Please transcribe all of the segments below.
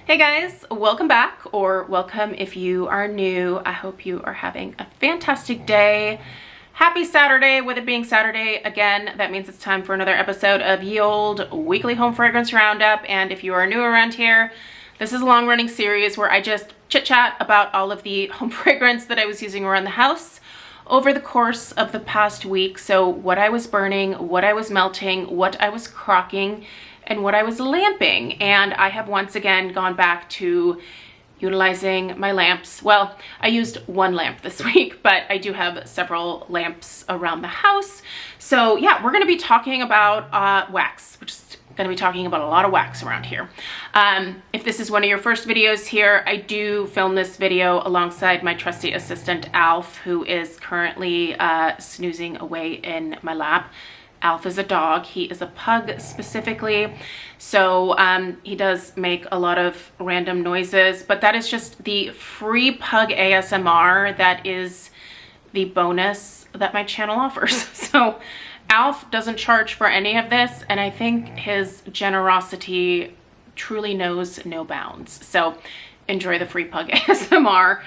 Hey guys, welcome back, or welcome if you are new. I hope you are having a fantastic day. Happy Saturday. With it being Saturday, again, that means it's time for another episode of Ye Olde Weekly Home Fragrance Roundup. And if you are new around here, this is a long-running series where I just chit-chat about all of the home fragrance that I was using around the house over the course of the past week. So what I was burning, what I was melting, what I was crocking, and what I was lamping. And I have once again gone back to utilizing my lamps. Well, I used one lamp this week, but I do have several lamps around the house. So yeah, we're gonna be talking about wax. We're just gonna be talking about a lot of wax around here. If this is one of your first videos here, I do film this video alongside my trusty assistant, Alf, who is currently snoozing away in my lap. Alf is a dog. He is a pug specifically. So he does make a lot of random noises, but that is just the free pug ASMR. That is the bonus that my channel offers. So Alf doesn't charge for any of this, and I think his generosity truly knows no bounds. So enjoy the free pug ASMR.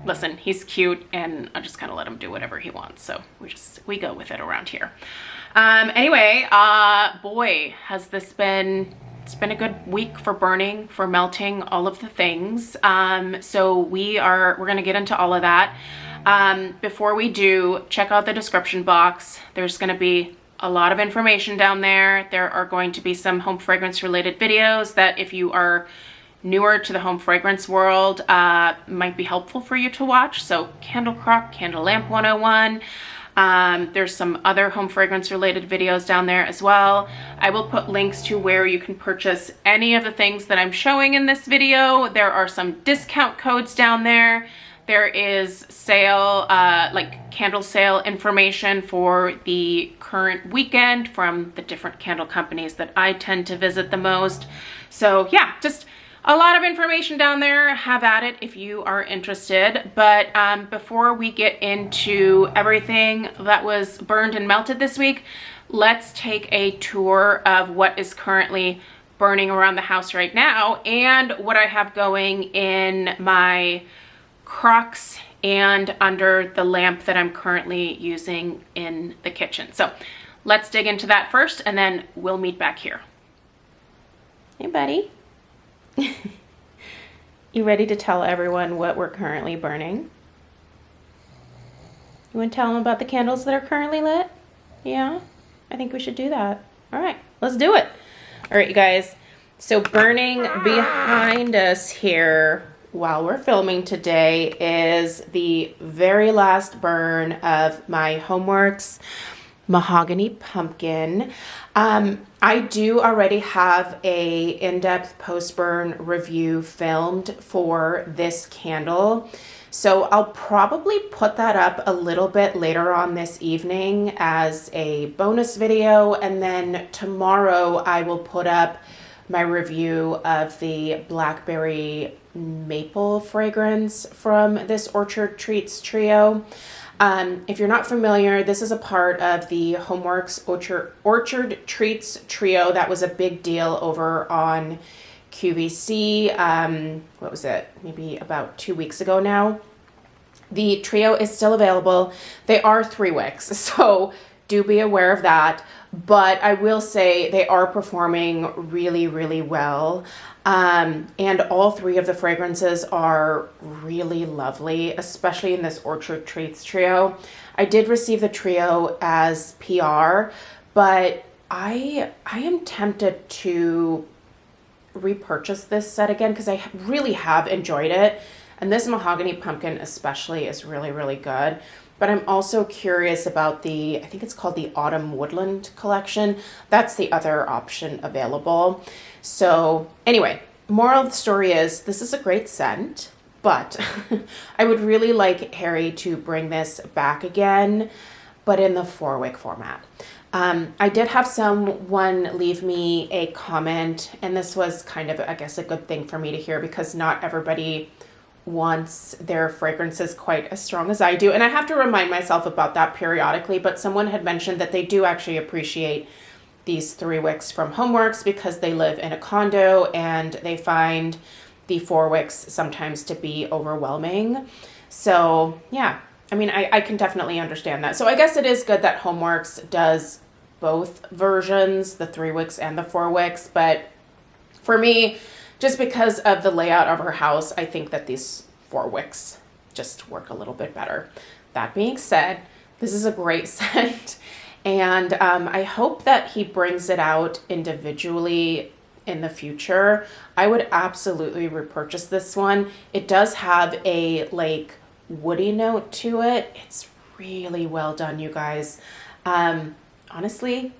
Listen, he's cute, and I just kind of let him do whatever he wants. So we go with it around here. Anyway, boy, has this been, it's been a good week for burning, for melting, all of the things. So we're going to get into all of that. Before we do, check out the description box. There's going to be a lot of information down there. There are going to be some home fragrance related videos that, if you are newer to the home fragrance world, might be helpful for you to watch. So Candle Croc, Candle Lamp 101. There's some other home fragrance related videos down there as well. I will put links to where you can purchase any of the things that I'm showing in this video. There are some discount codes down there. There is sale, like candle sale information for the current weekend from the different candle companies that I tend to visit the most. So yeah, just a lot of information down there. Have at it if you are interested. But before we get into everything that was burned and melted this week, let's take a tour of what is currently burning around the house right now and what I have going in my Crocs and under the lamp that I'm currently using in the kitchen. So let's dig into that first, and then we'll meet back here. Hey buddy. You ready to tell everyone what we're currently burning? You want to tell them about the candles that are currently lit? Yeah? I think we should do that. All right, let's do it. All right, you guys. So burning behind us here while we're filming today is the very last burn of my HomeWorx Mahogany Pumpkin. I do already have a in-depth post-burn review filmed for this candle. So I'll probably put that up a little bit later on this evening as a bonus video. And then tomorrow I will put up my review of the Blackberry Maple fragrance from this Orchard Treats trio. If you're not familiar, this is a part of the HomeWorx Orchard Treats trio that was a big deal over on QVC. What was it? Maybe about 2 weeks ago now. The trio is still available. They are 3 wicks, so do be aware of that. But I will say they are performing really, really well. And all 3 of the fragrances are really lovely, especially in this Orchard Treats trio. I did receive the trio as PR, but I am tempted to repurchase this set again because I really have enjoyed it. And this Mahogany Pumpkin especially is really, really good. But I'm also curious about I think it's called the Autumn Woodland collection. That's the other option available. So anyway, moral of the story is this is a great scent, but I would really like Harry to bring this back again, but in the 4-wick format. I did have someone leave me a comment, and this was kind of, I guess, a good thing for me to hear because not everybody wants their fragrances quite as strong as I do. And I have to remind myself about that periodically, but someone had mentioned that they do actually appreciate these 3 wicks from HomeWorx because they live in a condo and they find the 4 wicks sometimes to be overwhelming. So yeah, I mean, I can definitely understand that. So I guess it is good that HomeWorx does both versions, the 3 wicks and the 4 wicks. But for me, just because of the layout of our house, I think that these 4 wicks just work a little bit better. That being said, this is a great scent. And I hope that he brings it out individually in the future. I would absolutely repurchase this one. It does have a like woody note to it. It's really well done, you guys. Honestly,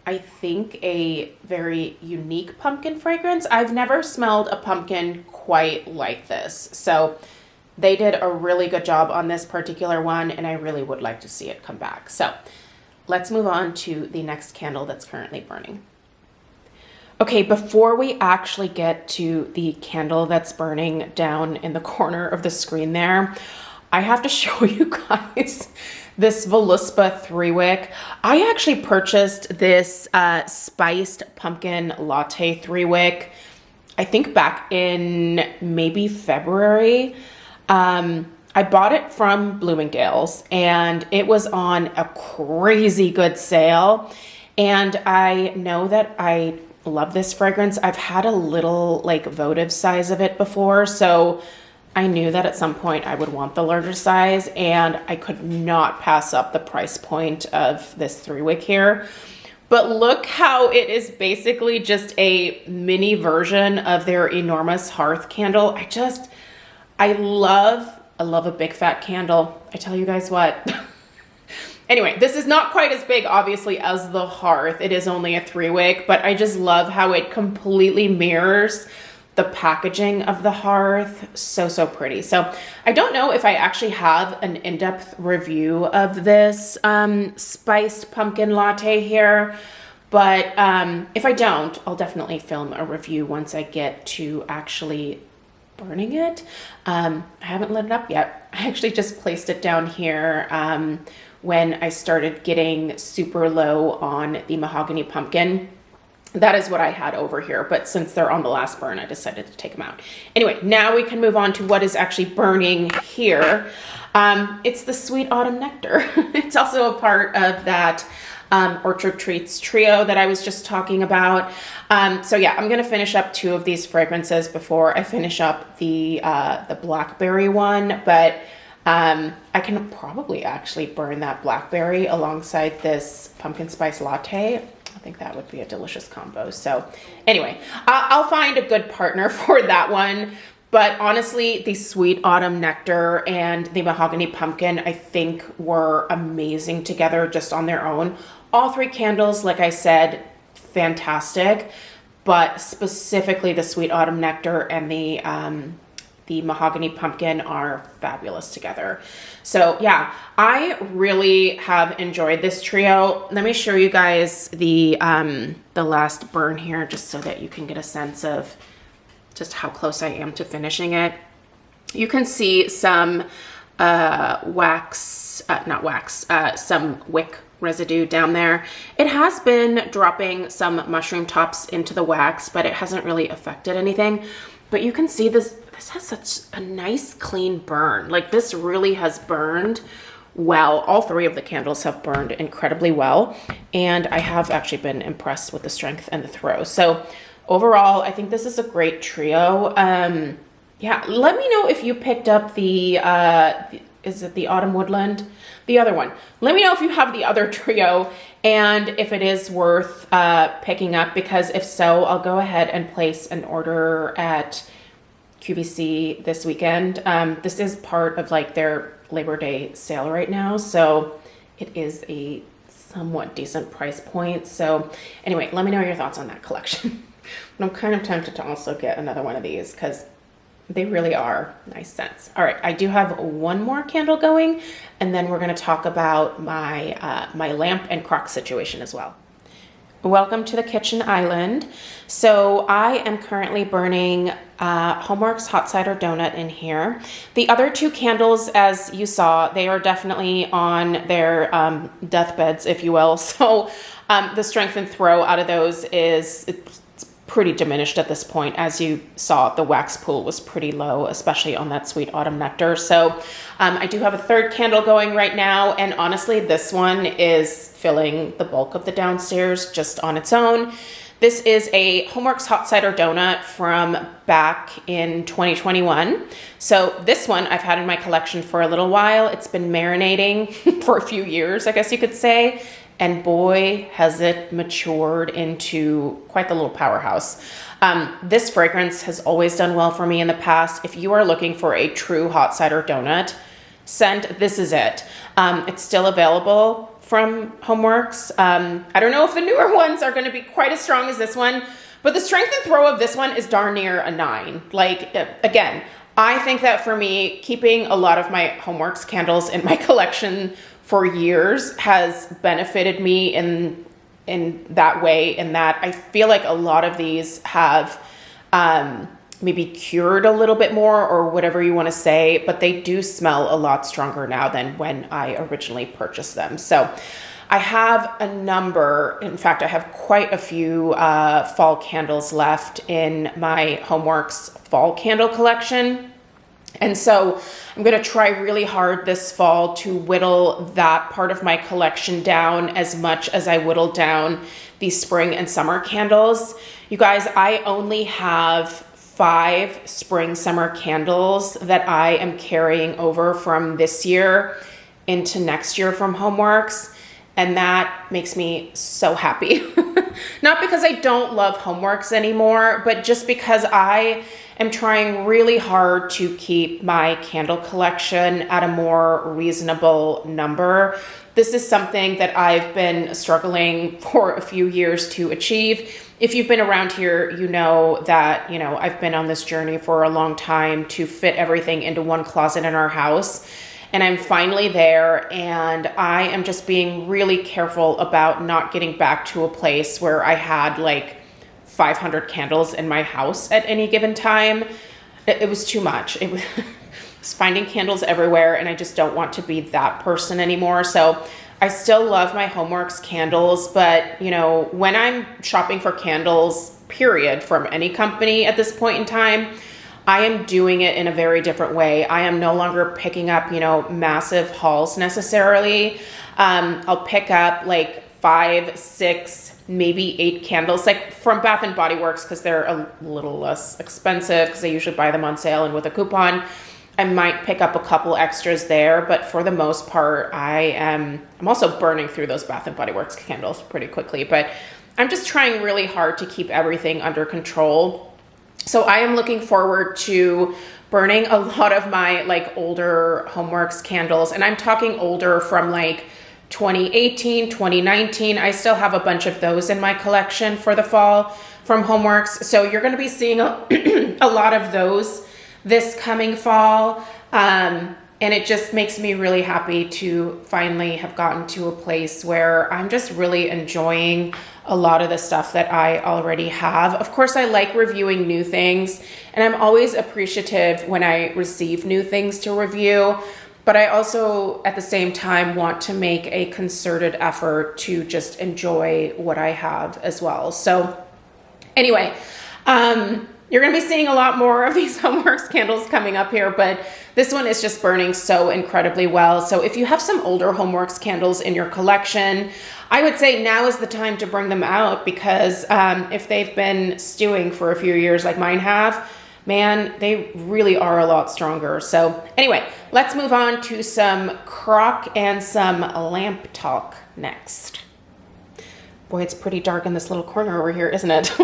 I think a very unique pumpkin fragrance. I've never smelled a pumpkin quite like this. So they did a really good job on this particular one, and I really would like to see it come back. So let's move on to the next candle that's currently burning. Okay, before we actually get to the candle that's burning down in the corner of the screen there, I have to show you guys this Voluspa 3 wick. I actually purchased this spiced pumpkin latte 3 wick, I think back in maybe February. I bought it from Bloomingdale's and it was on a crazy good sale. And I know that I love this fragrance. I've had a little like votive size of it before, so I knew that at some point I would want the larger size, and I could not pass up the price point of this 3 wick here. But look how it is basically just a mini version of their enormous hearth candle. I love a big fat candle. I tell you guys what. Anyway, this is not quite as big, obviously, as the hearth. It is only a 3 wick, but I just love how it completely mirrors the packaging of the hearth. So pretty. So I don't know if I actually have an in-depth review of this spiced pumpkin latte here, but if I don't, I'll definitely film a review once I get to actually burning it. I haven't lit it up yet. I actually just placed it down here when I started getting super low on the mahogany pumpkin. That is what I had over here, but since they're on the last burn, I decided to take them out. Anyway, now we can move on to what is actually burning here. It's the Sweet Autumn Nectar. It's also a part of that Orchard Treats trio that I was just talking about. So yeah, I'm gonna finish up 2 of these fragrances before I finish up the blackberry one, but I can probably actually burn that blackberry alongside this pumpkin spice latte. I think that would be a delicious combo. So anyway, I'll find a good partner for that one. But honestly, the Sweet Autumn Nectar and the Mahogany Pumpkin, I think were amazing together just on their own. All 3 candles, like I said, fantastic. But specifically the Sweet Autumn Nectar and the Mahogany Pumpkin are fabulous together. So yeah, I really have enjoyed this trio. Let me show you guys the last burn here, just so that you can get a sense of just how close I am to finishing it. You can see some some wick residue down there. It has been dropping some mushroom tops into the wax, but it hasn't really affected anything. But you can see this has such a nice clean burn. Like, this really has burned well. All 3 of the candles have burned incredibly well, and I have actually been impressed with the strength and the throw. So overall, I think this is a great trio. Yeah, let me know if you picked up the is it the Autumn Woodland? The other one. Let me know if you have the other trio and if it is worth picking up, because if so, I'll go ahead and place an order at QVC this weekend. This is part of like their Labor Day sale right now, so it is a somewhat decent price point. So anyway, let me know your thoughts on that collection. I'm kind of tempted to also get another one of these because they really are nice scents. All right, I do have one more candle going, and then we're going to talk about my my lamp and Croc situation as well. Welcome to the kitchen island. So I am currently burning HomeWorx hot cider donut in here. The other 2 candles, as you saw, they are definitely on their deathbeds, if you will. So The strength and throw out of those it's pretty diminished at this point. As you saw, the wax pool was pretty low, especially on that Sweet Autumn Nectar. So I do have a third candle going right now, and honestly, this one is filling the bulk of the downstairs just on its own. This is a HomeWorx Hot Cider Donut from back in 2021. So this one I've had in my collection for a little while. It's been marinating for a few years, I guess you could say. And boy, has it matured into quite the little powerhouse. This fragrance has always done well for me in the past. If you are looking for a true hot cider donut scent, this is it. It's still available from HomeWorx. I don't know if the newer ones are going to be quite as strong as this one, but the strength and throw of this one is darn near a 9. Like, again, I think that for me, keeping a lot of my HomeWorx candles in my collection for years has benefited me in that way, in that I feel like a lot of these have maybe cured a little bit more, or whatever you want to say, but they do smell a lot stronger now than when I originally purchased them. So I have a number, in fact, I have quite a few fall candles left in my HomeWorx fall candle collection. And so I'm going to try really hard this fall to whittle that part of my collection down as much as I whittle down these spring and summer candles. You guys, I only have 5 spring summer candles that I am carrying over from this year into next year from HomeWorx. And that makes me so happy. Not because I don't love HomeWorx anymore, but just because I am trying really hard to keep my candle collection at a more reasonable number. This is something that I've been struggling for a few years to achieve. If you've been around here, you know that, I've been on this journey for a long time to fit everything into one closet in our house. And I'm finally there, and I am just being really careful about not getting back to a place where I had like 500 candles in my house at any given time. It was too much. It was finding candles everywhere, and I just don't want to be that person anymore. So I still love my HomeWorx candles, but when I'm shopping for candles, period, from any company at this point in time, I am doing it in a very different way. I am no longer picking up, massive hauls necessarily. I'll pick up like 5, 6, maybe 8 candles, like from Bath and Body Works, because they're a little less expensive because I usually buy them on sale and with a coupon. I might pick up a couple extras there, but for the most part, I'm also burning through those Bath and Body Works candles pretty quickly, but I'm just trying really hard to keep everything under control. So I am looking forward to burning a lot of my like older HomeWorx candles, and I'm talking older from like 2018, 2019. I still have a bunch of those in my collection for the fall from HomeWorx. So you're going to be seeing a lot of those this coming fall. And it just makes me really happy to finally have gotten to a place where I'm just really enjoying a lot of the stuff that I already have. Of course, I like reviewing new things, and I'm always appreciative when I receive new things to review. But I also, at the same time, want to make a concerted effort to just enjoy what I have as well. So anyway, you're going to be seeing a lot more of these HomeWorx candles coming up here, but this one is just burning so incredibly well. So if you have some older HomeWorx candles in your collection, I would say now is the time to bring them out, because if they've been stewing for a few years like mine have, man, they really are a lot stronger. So anyway, let's move on to some Croc and some lamp talk next. Boy, it's pretty dark in this little corner over here, isn't it?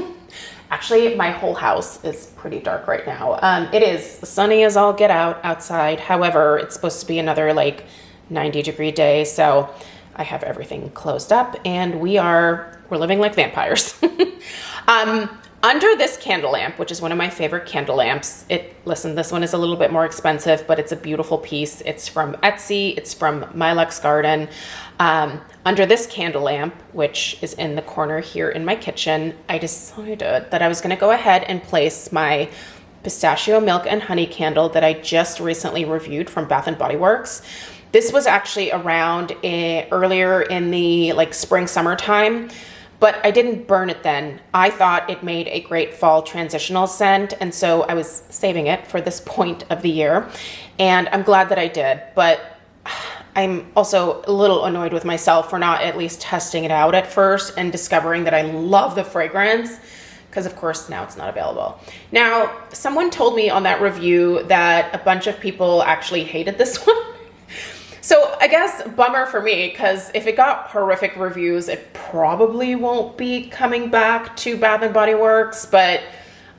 Actually, my whole house is pretty dark right now. It is sunny as all get out outside. However, it's supposed to be another like 90-degree day. So I have everything closed up, and we're living like vampires. Under this candle lamp, which is one of my favorite candle lamps, listen, this one is a little bit more expensive, but it's a beautiful piece. It's from Etsy. It's from My Luxe Garden. Under this candle lamp, which is in the corner here in my kitchen, I decided that I was going to go ahead and place my pistachio milk and honey candle that I just recently reviewed from Bath and Body Works. This was actually around earlier in the like spring, summertime, but I didn't burn it then. I thought it made a great fall transitional scent, and so I was saving it for this point of the year, and I'm glad that I did, but I'm also a little annoyed with myself for not at least testing it out at first and discovering that I love the fragrance, because of course now it's not available. Now, someone told me on that review that a bunch of people actually hated this one. So I guess bummer for me, because if it got horrific reviews, it probably won't be coming back to Bath & Body Works, but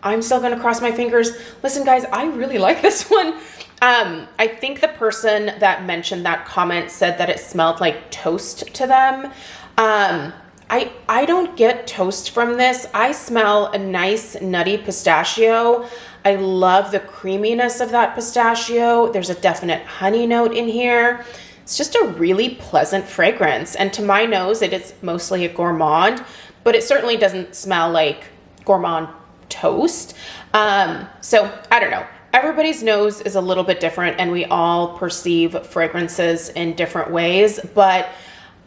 I'm still gonna cross my fingers. Listen guys, I really like this one. I think the person that mentioned that comment said that it smelled like toast to them. I don't get toast from this. I smell a nice nutty pistachio. I love the creaminess of that pistachio. There's a definite honey note in here. It's just a really pleasant fragrance. And to my nose, it is mostly a gourmand, but it certainly doesn't smell like gourmand toast. So I don't know. Everybody's nose is a little bit different and we all perceive fragrances in different ways, but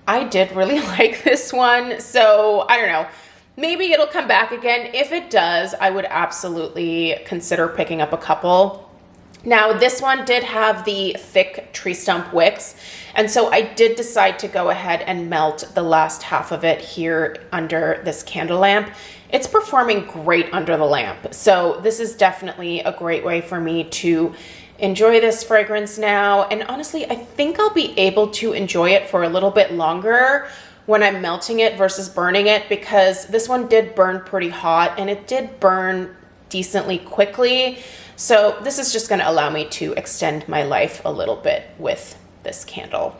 I did really like this one. So I don't know. Maybe it'll come back again. If it does, I would absolutely consider picking up a couple. Now, this one did have the thick tree stump wicks, and so I did decide to go ahead and melt the last half of it here under this candle lamp. It's performing great under the lamp, so this is definitely a great way for me to enjoy this fragrance now. And honestly, I think I'll be able to enjoy it for a little bit longer when I'm melting it versus burning it, because this one did burn pretty hot and it did burn decently quickly. So this is just going to allow me to extend my life a little bit with this candle.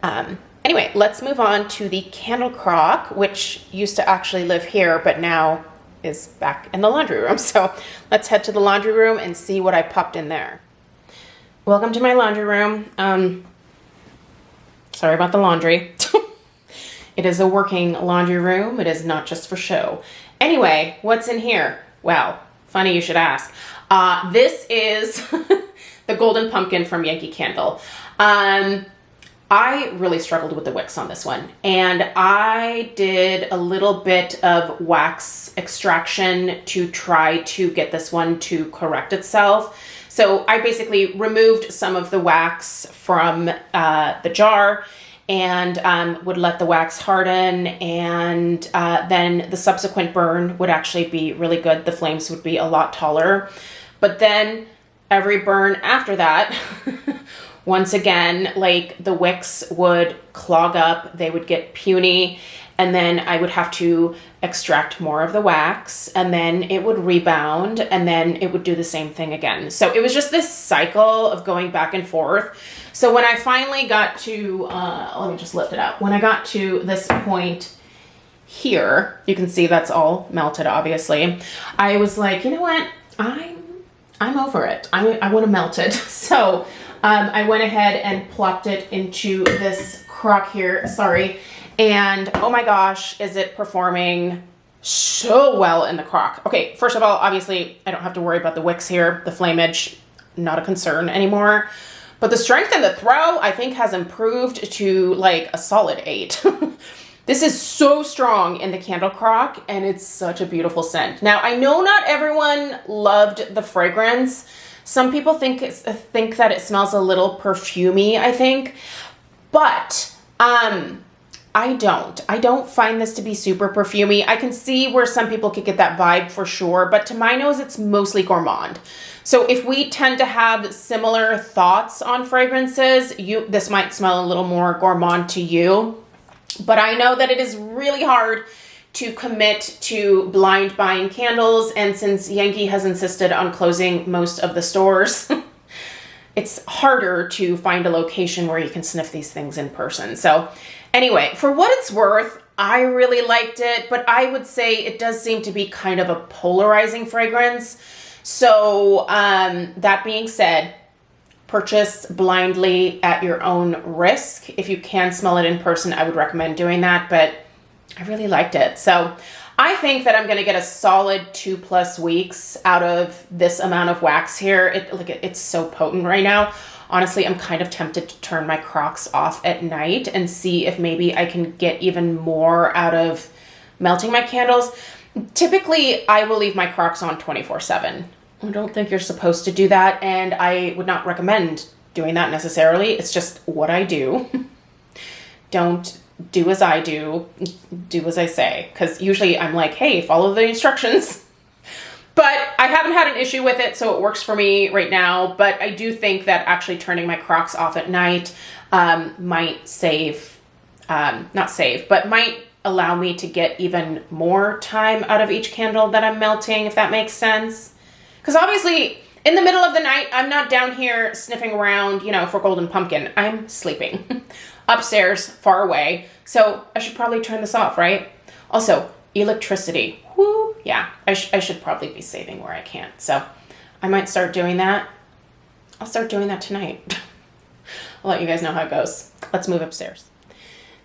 Anyway, let's move on to the candle Croc, which used to actually live here, but now is back in the laundry room. So let's head to the laundry room and see what I popped in there. Welcome to my laundry room. Sorry about the laundry. It is a working laundry room. It is not just for show. Anyway, what's in here? Well, funny you should ask. This is the Golden Pumpkin from Yankee Candle. I really struggled with the wicks on this one, and I did a little bit of wax extraction to try to get this one to correct itself. So I basically removed some of the wax from the jar and would let the wax harden, and then the subsequent burn would actually be really good. The flames would be a lot taller. But then every burn after that, once again, like the wicks would clog up, they would get puny, and then I would have to extract more of the wax, and then it would rebound, and then it would do the same thing again. So it was just this cycle of going back and forth. So when I finally got to, let me just lift it up. When I got to this point here, you can see that's all melted, obviously. I was like, you know what? I'm over it. I want to melt it. So I went ahead and plopped it into this Croc here. Sorry. And oh my gosh, is it performing so well in the Croc. Okay, first of all, obviously, I don't have to worry about the wicks here. The flameage, not a concern anymore. But the strength and the throw, I think, has improved to like a solid 8. This is so strong in the Candle Croc, and it's such a beautiful scent. Now, I know not everyone loved the fragrance. Some people think that it smells a little perfumey, I think. But I don't find this to be super perfumey. I can see where some people could get that vibe for sure, but to my nose, it's mostly gourmand. So if we tend to have similar thoughts on fragrances, this might smell a little more gourmand to you. But I know that it is really hard to commit to blind buying candles, and since Yankee has insisted on closing most of the stores, it's harder to find a location where you can sniff these things in person. So anyway, for what it's worth, I really liked it, but I would say it does seem to be kind of a polarizing fragrance. So that being said, purchase blindly at your own risk. If you can smell it in person, I would recommend doing that, but I really liked it. So I think that I'm going to get a solid 2+ weeks out of this amount of wax here. It's so potent right now. honestly, I'm kind of tempted to turn my Crocs off at night and see if maybe I can get even more out of melting my candles. Typically, I will leave my Crocs on 24/7. I don't think you're supposed to do that, and I would not recommend doing that necessarily. It's just what I do. Don't do as I do as I say, because usually I'm like, hey, follow the instructions. But I haven't had an issue with it, so it works for me right now. But I do think that actually turning my Crocs off at night might save, not save, but might allow me to get even more time out of each candle that I'm melting, if that makes sense. Because obviously, in the middle of the night, I'm not down here sniffing around, for golden pumpkin. I'm sleeping upstairs, far away. So I should probably turn this off, right? Also, electricity. Whoo, yeah, I should probably be saving where I can. So I might start doing that. I'll start doing that tonight. I'll let you guys know how it goes. Let's move upstairs.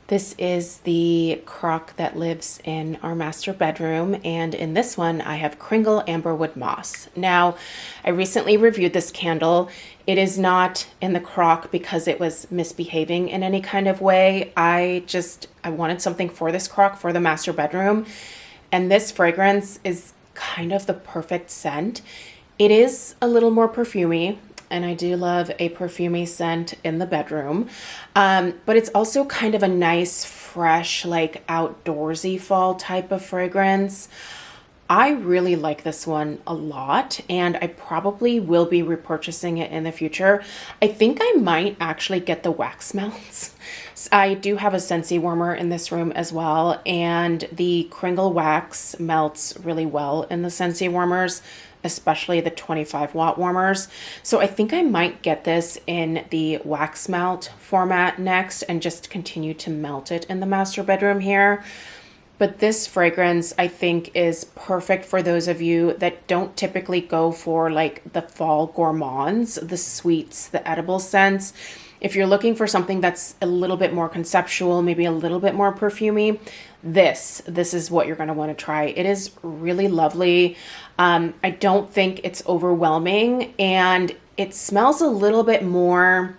This is the Croc that lives in our master bedroom, and in this one I have Kringle Amberwood Moss. Now, I recently reviewed this candle. It is not in the Croc because it was misbehaving in any kind of way. I wanted something for this Croc for the master bedroom, and this fragrance is kind of the perfect scent. It is a little more perfumey, and I do love a perfumey scent in the bedroom. But it's also kind of a nice, fresh, like outdoorsy fall type of fragrance. I really like this one a lot, and I probably will be repurchasing it in the future. I think I might actually get the wax melts. I do have a Scentsy warmer in this room as well, and the Kringle wax melts really well in the Scentsy warmers, especially the 25-watt warmers. So I think I might get this in the wax melt format next and just continue to melt it in the master bedroom here. But this fragrance, I think, is perfect for those of you that don't typically go for like the fall gourmands, the sweets, the edible scents. If you're looking for something that's a little bit more conceptual, maybe a little bit more perfumey, this is what you're going to want to try. It is really lovely. I don't think it's overwhelming, and it smells a little bit more,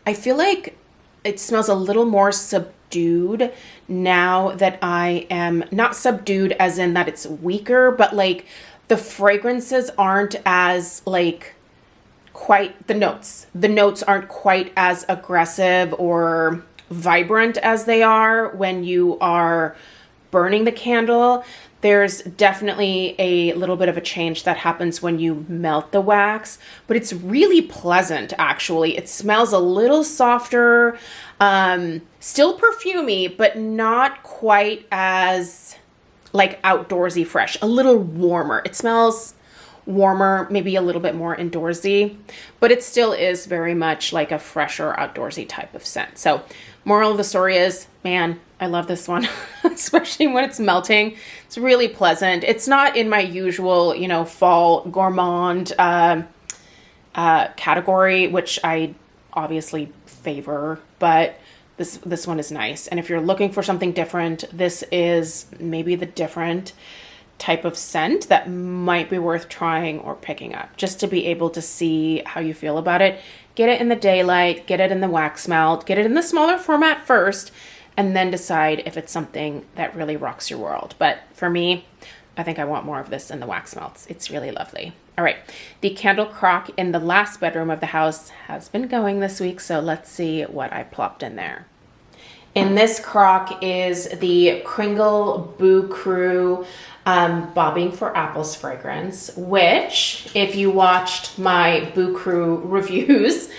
I feel like it smells a little more subdued now that I am not subdued as in that it's weaker, but like the fragrances aren't as like quite the notes aren't quite as aggressive or vibrant as they are when you are burning the candle. There's definitely a little bit of a change that happens when you melt the wax, but it's really pleasant actually. It smells a little softer, still perfumey, but not quite as like outdoorsy fresh, a little warmer. It smells warmer, maybe a little bit more indoorsy, but it still is very much like a fresher outdoorsy type of scent. So moral of the story is, man, I love this one, especially when it's melting. It's really pleasant. It's not in my usual, fall gourmand category, which I obviously favor, but this one is nice. And if you're looking for something different, this is maybe the different type of scent that might be worth trying or picking up just to be able to see how you feel about it. Get it in the daylight, get it in the wax melt, get it in the smaller format first, and then decide if it's something that really rocks your world. But for me, I think I want more of this in the wax melts. It's really lovely. All right, the candle Croc in the last bedroom of the house has been going this week, so let's see what I plopped in there. In this Croc is the Kringle Boo Crew Bobbing for Apples fragrance, which, if you watched my Boo Crew reviews,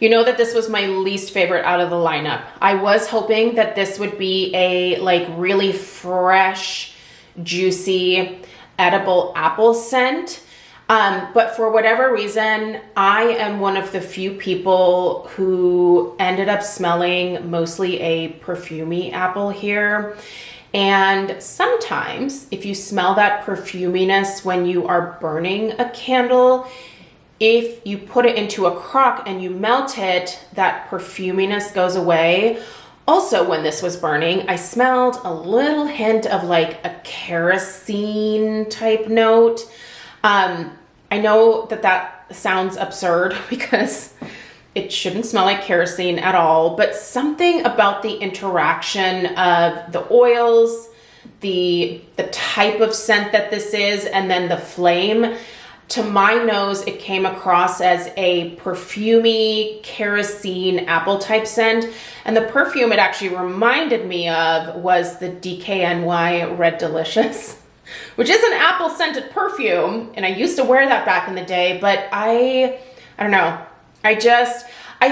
you know that this was my least favorite out of the lineup. I was hoping that this would be a like really fresh, juicy, edible apple scent. But for whatever reason, I am one of the few people who ended up smelling mostly a perfumey apple here. And sometimes if you smell that perfuminess when you are burning a candle, if you put it into a Croc and you melt it, that perfuminess goes away. Also, when this was burning, I smelled a little hint of like a kerosene type note. I know that sounds absurd because It shouldn't smell like kerosene at all, but something about the interaction of the oils, the type of scent that this is, and then the flame, to my nose, it came across as a perfumey, kerosene, apple type scent. And the perfume it actually reminded me of was the DKNY Red Delicious, which is an apple scented perfume. And I used to wear that back in the day, but I don't know. I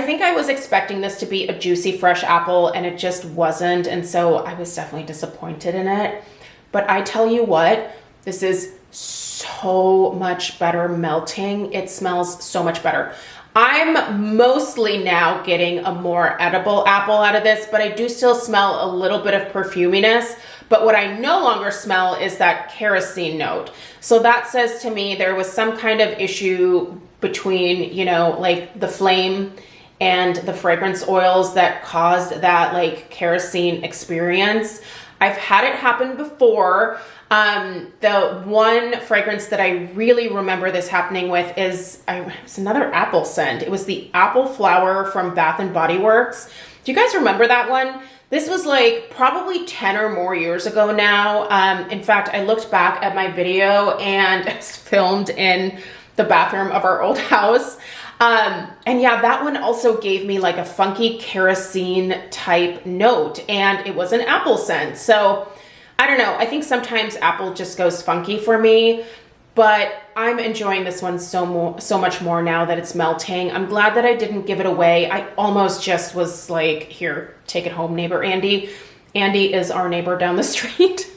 think I was expecting this to be a juicy, fresh apple, and it just wasn't. And so I was definitely disappointed in it. But I tell you what, this is so much better melting. It smells so much better. I'm mostly now getting a more edible apple out of this, but I do still smell a little bit of perfuminess. But what I no longer smell is that kerosene note. So that says to me there was some kind of issue between, you know, like the flame and the fragrance oils that caused that like kerosene experience. I've had it happen before. The one fragrance that I really remember this happening with is it's another apple scent. It was the apple flower from Bath and Body Works. Do you guys remember that one? This was like probably 10 or more years ago now. In fact, I looked back at my video and it was filmed in the bathroom of our old house. And yeah, that one also gave me like a funky kerosene type note, and it was an apple scent. So I don't know. I think sometimes apple just goes funky for me, but I'm enjoying this one so much more now that it's melting. I'm glad that I didn't give it away. I almost just was like, here, take it home, neighbor Andy. Andy is our neighbor down the street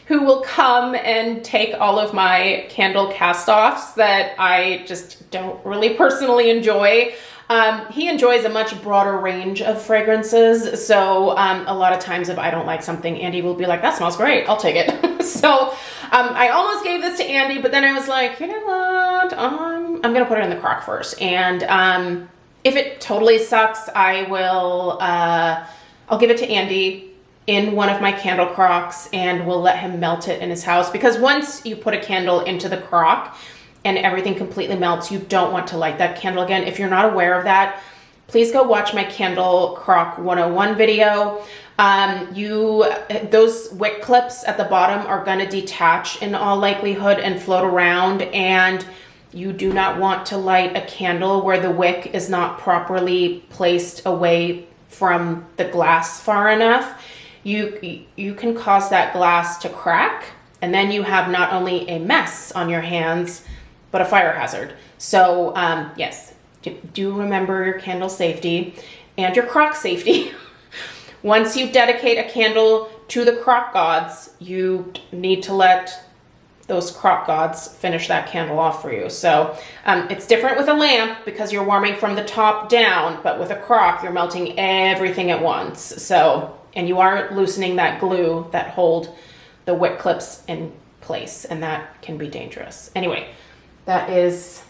who will come and take all of my candle cast-offs that I just don't really personally enjoy. He enjoys a much broader range of fragrances, so a lot of times if I don't like something, Andy will be like, that smells great, I'll take it. So I almost gave this to Andy, but then I was like, you know what, I'm gonna put it in the Croc first, and if it totally sucks, I will, I'll give it to Andy in one of my candle Crocs, and we'll let him melt it in his house, because once you put a candle into the Croc and everything completely melts, you don't want to light that candle again. If you're not aware of that, please go watch my Candle Croc 101 video. Those wick clips at the bottom are gonna detach in all likelihood and float around, and you do not want to light a candle where the wick is not properly placed away from the glass far enough. You can cause that glass to crack, and then you have not only a mess on your hands, but a fire hazard. So yes, do remember your candle safety and your Croc safety. Once you dedicate a candle to the Croc gods, you need to let those Croc gods finish that candle off for you. So it's different with a lamp because you're warming from the top down, but with a Croc, you're melting everything at once. So, and you are loosening that glue that hold the wick clips in place, and that can be dangerous. Anyway, that is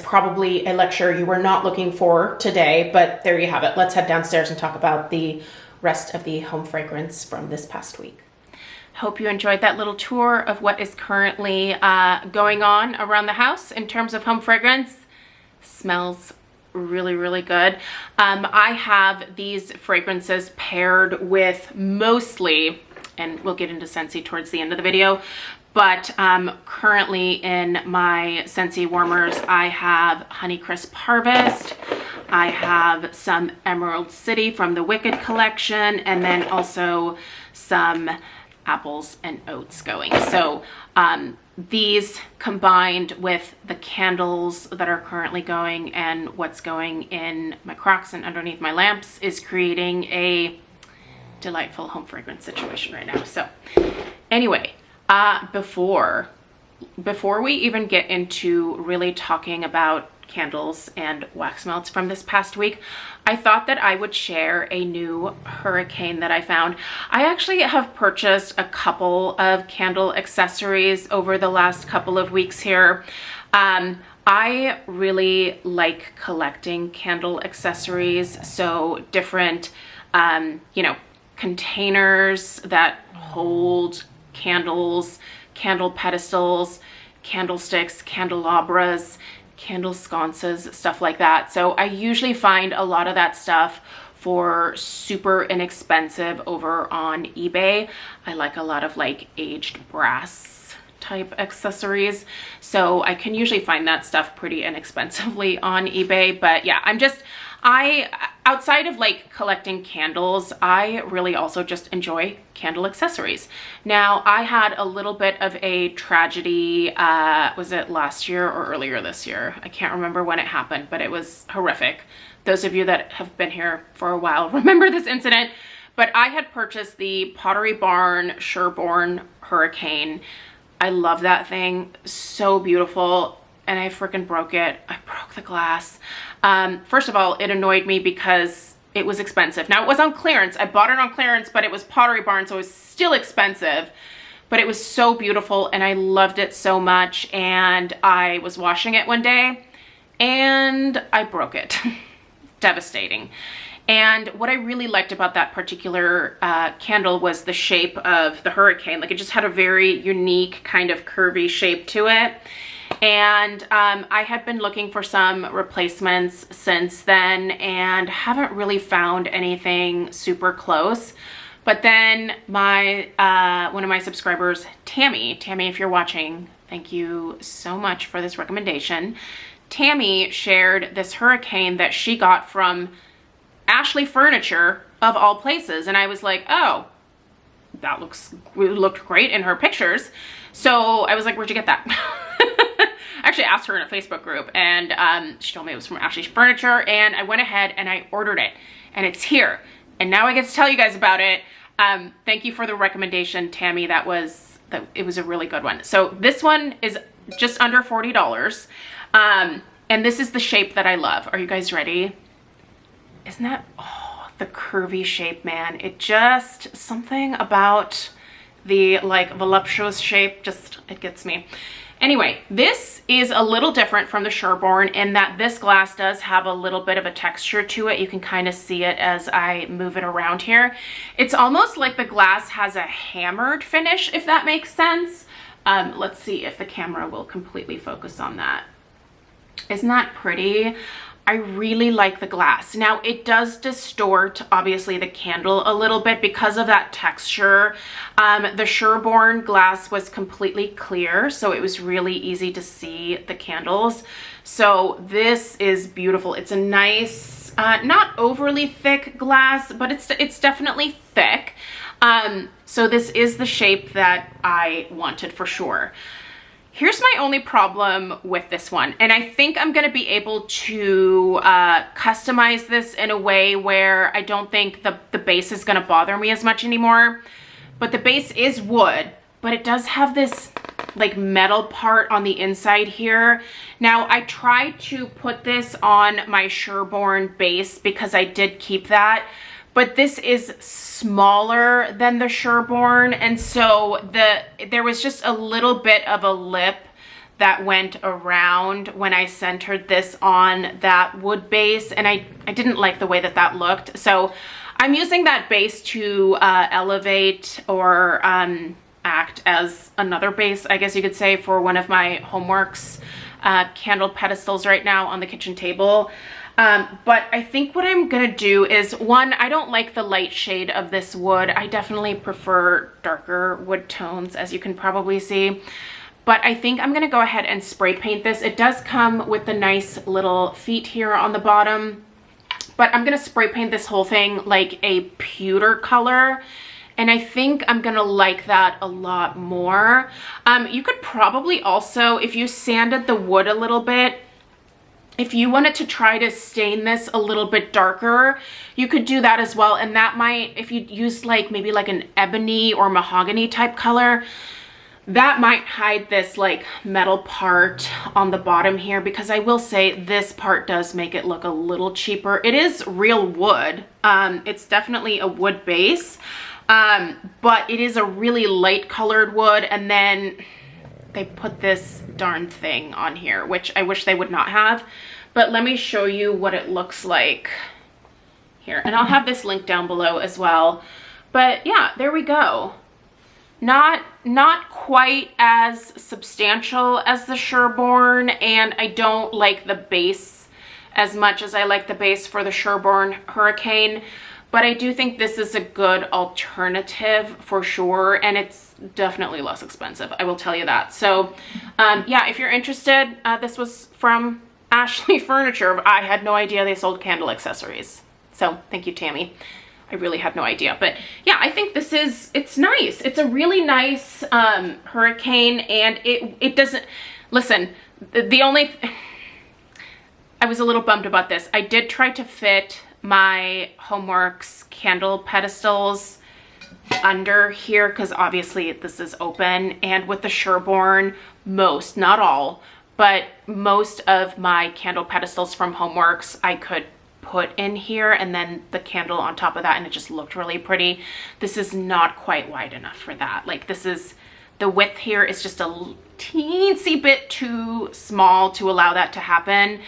probably a lecture you were not looking for today, but there you have it. Let's head downstairs and talk about the rest of the home fragrance from this past week. Hope you enjoyed that little tour of what is currently going on around the house in terms of home fragrance. Smells really, really good. I have these fragrances paired with mostly, and we'll get into Scentsy towards the end of the video, but currently in my Scentsy warmers, I have Honeycrisp Harvest, I have some Emerald City from the Wicked collection, and then also some apples and oats going. So these combined with the candles that are currently going and what's going in my Crocs and underneath my lamps is creating a delightful home fragrance situation right now. So anyway, before we even get into really talking about candles and wax melts from this past week, I thought that I would share a new hurricane that I found. I actually have purchased a couple of candle accessories over the last couple of weeks here. I really like collecting candle accessories, so different, you know, containers that hold candles, candle pedestals, candlesticks, candelabras, candle sconces, stuff like that. So I usually find a lot of that stuff for super inexpensive over on eBay. I like a lot of like aged brass type accessories, so I can usually find that stuff pretty inexpensively on eBay. But yeah, outside of like collecting candles, I really also just enjoy candle accessories. Now, I had a little bit of a tragedy, was it last year or earlier this year? I can't remember when it happened, but it was horrific. Those of you that have been here for a while remember this incident. But I had purchased the Pottery Barn Sherborne Hurricane. I love that thing, so beautiful, and I freaking broke it. I broke the glass. First of all, it annoyed me because it was expensive. Now, it was on clearance. I bought it on clearance, but it was Pottery Barn, so it was still expensive. But it was so beautiful, and I loved it so much. And I was washing it one day, and I broke it. Devastating. And what I really liked about that particular candle was the shape of the hurricane. Like, it just had a very unique kind of curvy shape to it. And I had been looking for some replacements since then and haven't really found anything super close. But then one of my subscribers, Tammy, if you're watching, thank you so much for this recommendation. Tammy shared this hurricane that she got from Ashley Furniture, of all places. And I was like, oh, that looked great in her pictures. So I was like, where'd you get that? I actually asked her in a Facebook group, and she told me it was from Ashley Furniture, and I went ahead and I ordered it, and it's here. And now I get to tell you guys about it. Thank you for the recommendation, Tammy. It was a really good one. So this one is just under $40. And this is the shape that I love. Are you guys ready? Isn't that, oh, the curvy shape, man. It just, something about the like voluptuous shape, just, it gets me. Anyway, this is a little different from the Sherborne in that this glass does have a little bit of a texture to it. You can kind of see it as I move it around here. It's almost like the glass has a hammered finish, if that makes sense. Let's see if the camera will completely focus on that. Isn't that pretty? I really like the glass. Now, it does distort, obviously, the candle a little bit because of that texture. The Sherborne glass was completely clear, so it was really easy to see the candles. So this is beautiful. It's a nice, not overly thick glass, but it's definitely thick. So this is the shape that I wanted for sure. Here's my only problem with this one, and I think I'm going to be able to customize this in a way where I don't think the base is going to bother me as much anymore. But the base is wood, but it does have this like metal part on the inside here. Now, I tried to put this on my Sherborne base because I did keep that, but this is smaller than the Sherborne, and so there was just a little bit of a lip that went around when I centered this on that wood base, and I didn't like the way that looked. So I'm using that base to elevate or act as another base, I guess you could say, for one of my HomeWorx candle pedestals right now on the kitchen table. But I think what I'm gonna do is, one, I don't like the light shade of this wood. I definitely prefer darker wood tones, as you can probably see. But I think I'm gonna go ahead and spray paint this. It does come with the nice little feet here on the bottom, but I'm gonna spray paint this whole thing like a pewter color. And I think I'm gonna like that a lot more. You could probably also, if you sanded the wood a little bit, if you wanted to try to stain this a little bit darker, you could do that as well. And that might, if you use like maybe like an ebony or mahogany type color, that might hide this like metal part on the bottom here, because I will say this part does make it look a little cheaper. It is real wood. It's definitely a wood base, but it is a really light colored wood. And then they put this darn thing on here, which I wish they would not have. But let me show you what it looks like here. And I'll have this link down below as well. But yeah, there we go. not quite as substantial as the Sherborne, and I don't like the base as much as I like the base for the Sherborne Hurricane, but I do think this is a good alternative for sure, and it's definitely less expensive, I will tell you that. So yeah, if you're interested, this was from Ashley Furniture. I had no idea they sold candle accessories, so thank you, Tammy. I really had no idea. But yeah, I think this is, it's nice. It's a really nice hurricane, and it doesn't, listen, the only, I was a little bummed about this. I did try to fit my HomeWorx candle pedestals under here, because obviously this is open, and with the Sherborne, most, not all, but most of my candle pedestals from HomeWorx I could put in here, and then the candle on top of that, and it just looked really pretty. This is not quite wide enough for that. Like, this is, the width here is just a teensy bit too small to allow that to happen,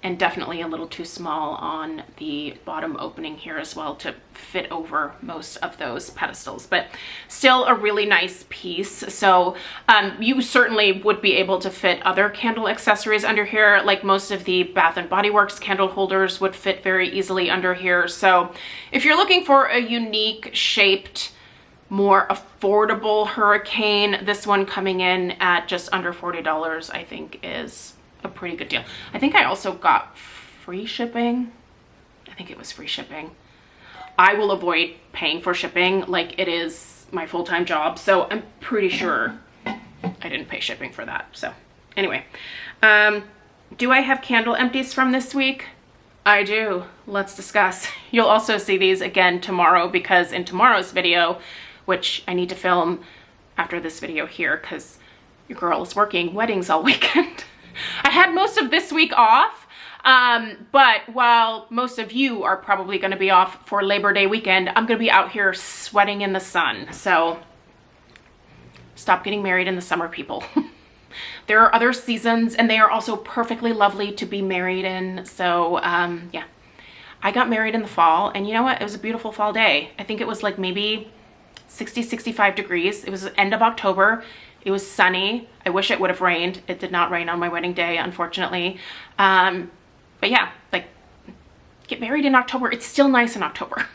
and definitely a little too small on the bottom opening here as well to fit over most of those pedestals, but still a really nice piece. So you certainly would be able to fit other candle accessories under here, like most of the Bath & Body Works candle holders would fit very easily under here. So if you're looking for a unique shaped, more affordable hurricane, this one coming in at just under $40 I think is a pretty good deal. I think I also got free shipping. I think it was free shipping. I will avoid paying for shipping like it is my full-time job, so I'm pretty sure I didn't pay shipping for that. So anyway, do I have candle empties from this week? I do. Let's discuss. You'll also see these again tomorrow, because in tomorrow's video, which I need to film after this video here because your girl is working weddings all weekend. I had most of this week off, but while most of you are probably going to be off for Labor Day weekend, I'm going to be out here sweating in the sun. So stop getting married in the summer, people. There are other seasons, and they are also perfectly lovely to be married in. So yeah, I got married in the fall, and you know what? It was a beautiful fall day. I think it was like maybe 60, 65 degrees. It was the end of October. It was sunny. I wish it would have rained. It did not rain on my wedding day, unfortunately. But yeah, like, get married in October. It's still nice in October.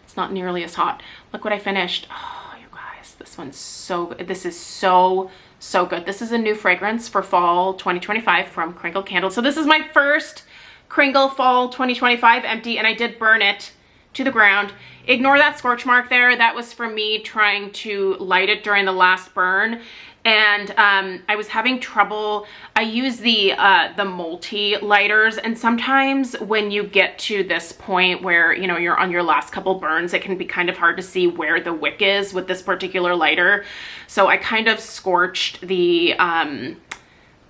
It's not nearly as hot. Look what I finished. Oh, you guys, this one's so good. This is so good. This is a new fragrance for fall 2025 from Crinkle Candles. So this is my first Kringle fall 2025 empty, and I did burn it to the ground. Ignore that scorch mark there. That was from me trying to light it during the last burn, and I was having trouble. I use the multi-lighters, and sometimes when you get to this point where, you know, you're on your last couple burns, it can be kind of hard to see where the wick is with this particular lighter. So I kind of scorched the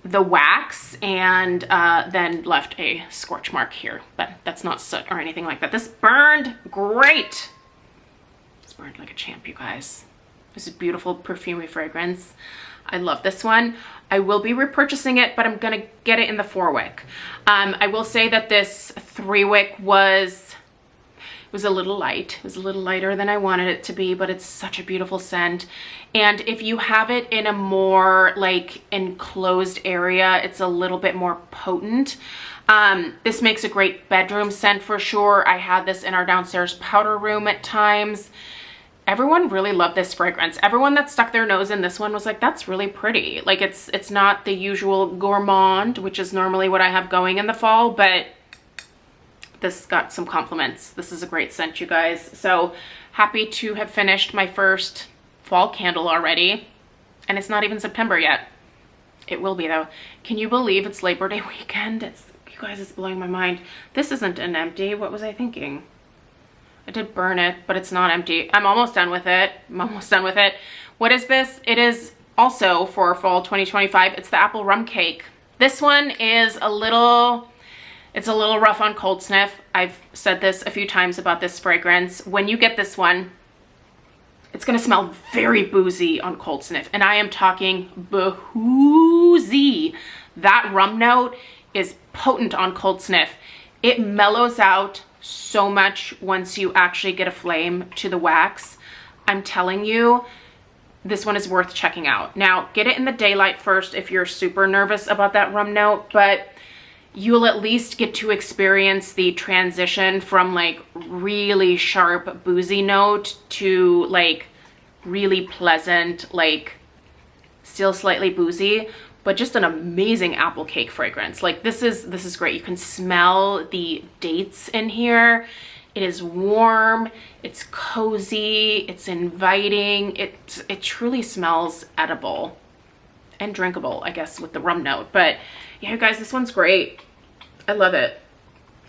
wax and then left a scorch mark here, but that's not soot or anything like that. This burned great. This burned like a champ, you guys. This is a beautiful perfumy fragrance. I love this one. I will be repurchasing it, but I'm gonna get it in the 4-wick. I will say that this 3-wick was a little light. It was a little lighter than I wanted it to be, but it's such a beautiful scent. And if you have it in a more like enclosed area, it's a little bit more potent. This makes a great bedroom scent for sure. I had this in our downstairs powder room at times. Everyone really loved this fragrance. Everyone that stuck their nose in this one was like, that's really pretty. Like, it's not the usual gourmand, which is normally what I have going in the fall, but this got some compliments. This is a great scent, you guys. So happy to have finished my first fall candle already. And it's not even September yet. It will be though. Can you believe it's Labor Day weekend? You guys, it's blowing my mind. This isn't an empty. What was I thinking? I did burn it, but it's not empty. I'm almost done with it. I'm almost done with it. What is this? It is also for fall 2025. It's the apple rum cake. This one is it's a little rough on cold sniff. I've said this a few times about this fragrance. When you get this one, it's gonna smell very boozy on cold sniff. And I am talking boozy. That rum note is potent on cold sniff. It mellows out so much once you actually get a flame to the wax. I'm telling you, this one is worth checking out. Now, get it in the daylight first if you're super nervous about that rum note, but you'll at least get to experience the transition from like really sharp boozy note to like really pleasant, like still slightly boozy, but just an amazing apple cake fragrance. Like this is great. You can smell the dates in here. It is warm, it's cozy, it's inviting, it truly smells edible and drinkable, I guess, with the rum note. But yeah, you guys, this one's great. I love it.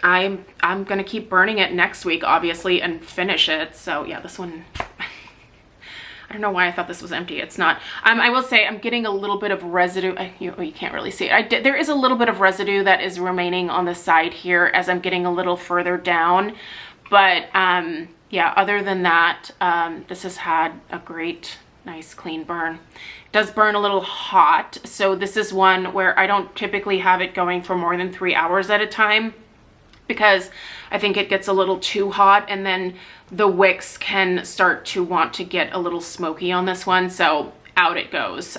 I'm gonna keep burning it next week, obviously, and finish it. So yeah, this one, I don't know why I thought this was empty. It's not. I will say I'm getting a little bit of residue. You can't really see it. There is a little bit of residue that is remaining on the side here as I'm getting a little further down. But yeah, other than that, this has had a great, nice, clean burn. It does burn a little hot. So this is one where I don't typically have it going for more than 3 hours at a time, because I think it gets a little too hot and then the wicks can start to want to get a little smoky on this one. So out it goes.